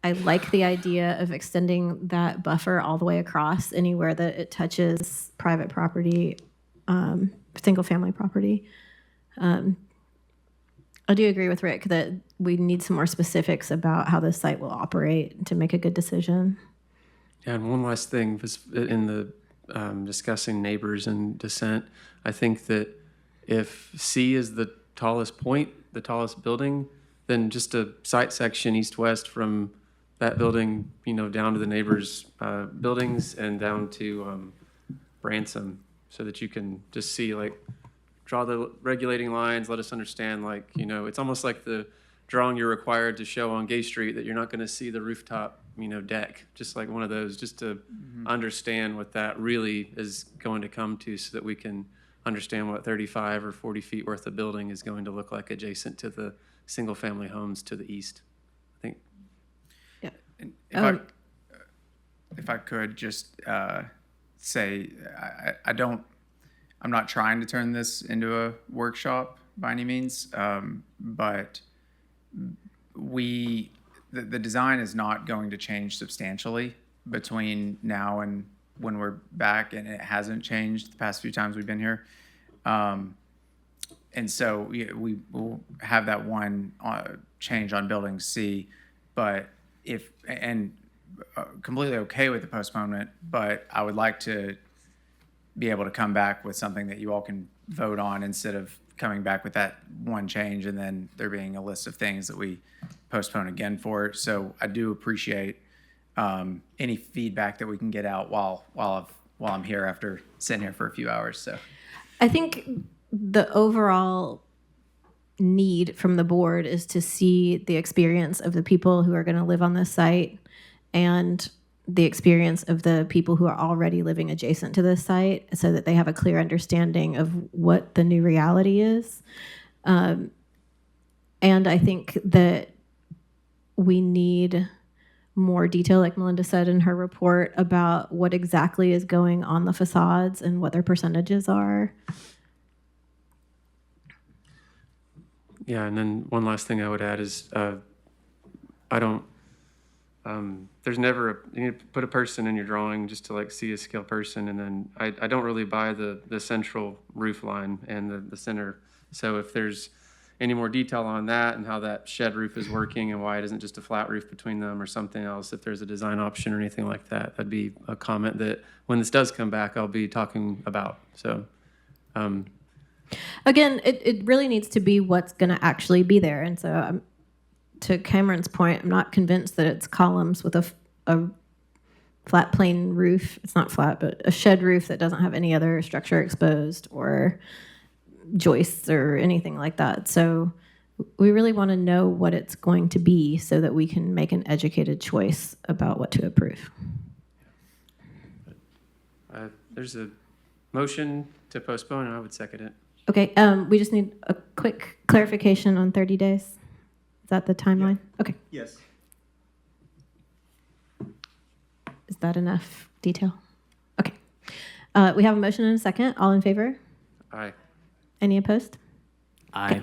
I like the idea of extending that buffer all the way across anywhere that it touches private property, single family property. I do agree with Rick that we need some more specifics about how this site will operate to make a good decision. Yeah, and one last thing was in the discussing neighbors and dissent. I think that if C is the tallest point, the tallest building, then just a site section east-west from that building, down to the neighbors' buildings and down to Ransom, so that you can just see, draw the regulating lines, let us understand, it's almost like the drawing you're required to show on Gay Street that you're not going to see the rooftop, deck, just like one of those, just to understand what that really is going to come to, so that we can understand what 35 or 40 feet worth of building is going to look like adjacent to the single-family homes to the east. I think. Yeah. And if I could just say, I'm not trying to turn this into a workshop by any means, but the design is not going to change substantially between now and when we're back, and it hasn't changed the past few times we've been here. And so we will have that one change on building C, but completely okay with the postponement, but I would like to be able to come back with something that you all can vote on, instead of coming back with that one change and then there being a list of things that we postpone again for. So I do appreciate any feedback that we can get out while I'm here after sitting here for a few hours. So I think the overall need from the board is to see the experience of the people who are going to live on this site and the experience of the people who are already living adjacent to this site, so that they have a clear understanding of what the new reality is. And I think that we need more detail, like Melinda said in her report, about what exactly is going on the facades and what their percentages are. Yeah, and then one last thing I would add is there's never you need to put a person in your drawing just to see a scale person, and then I don't really buy the central roof line and the center. So if there's any more detail on that and how that shed roof is working and why it isn't just a flat roof between them or something else, if there's a design option or anything like that, that'd be a comment that when this does come back, I'll be talking about. So again, it really needs to be what's going to actually be there. And so to Cameron's point, I'm not convinced that it's columns with a flat plain roof. It's not flat, but a shed roof that doesn't have any other structure exposed or joists or anything like that. So we really want to know what it's going to be so that we can make an educated choice about what to approve. There's a motion to postpone, and I would second it. Okay, we just need a quick clarification on 30 days. Is that the timeline? Yeah. Okay. Yes. Is that enough detail? Okay. We have a motion and a second. All in favor? Aye. Any opposed? Aye.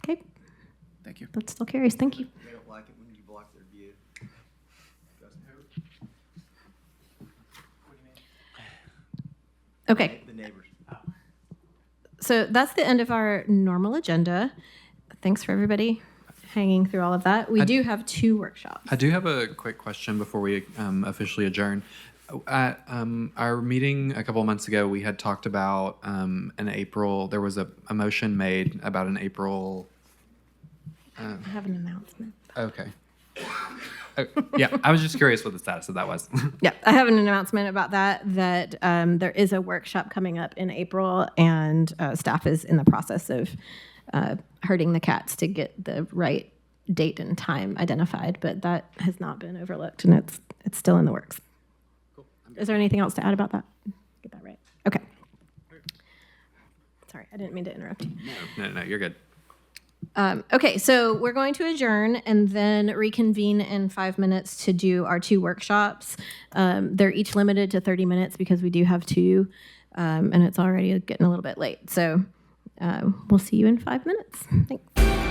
Okay. Thank you. That still carries. Thank you. They don't like it when you block their view. Okay. The neighbors. So that's the end of our normal agenda. Thanks for everybody hanging through all of that. We do have 2 workshops. I do have a quick question before we officially adjourn. At our meeting a couple of months ago, we had talked about an April, there was a motion made about an April. I have an announcement. Okay. Yeah, I was just curious what the status of that was. Yeah, I have an announcement about that there is a workshop coming up in April, and staff is in the process of herding the cats to get the right date and time identified, but that has not been overlooked, and it's still in the works. Cool. Is there anything else to add about that? Get that right. Okay. Sorry, I didn't mean to interrupt you. No, you're good. Okay, so we're going to adjourn and then reconvene in 5 minutes to do our 2 workshops. They're each limited to 30 minutes because we do have 2, and it's already getting a little bit late. So we'll see you in 5 minutes. Thanks.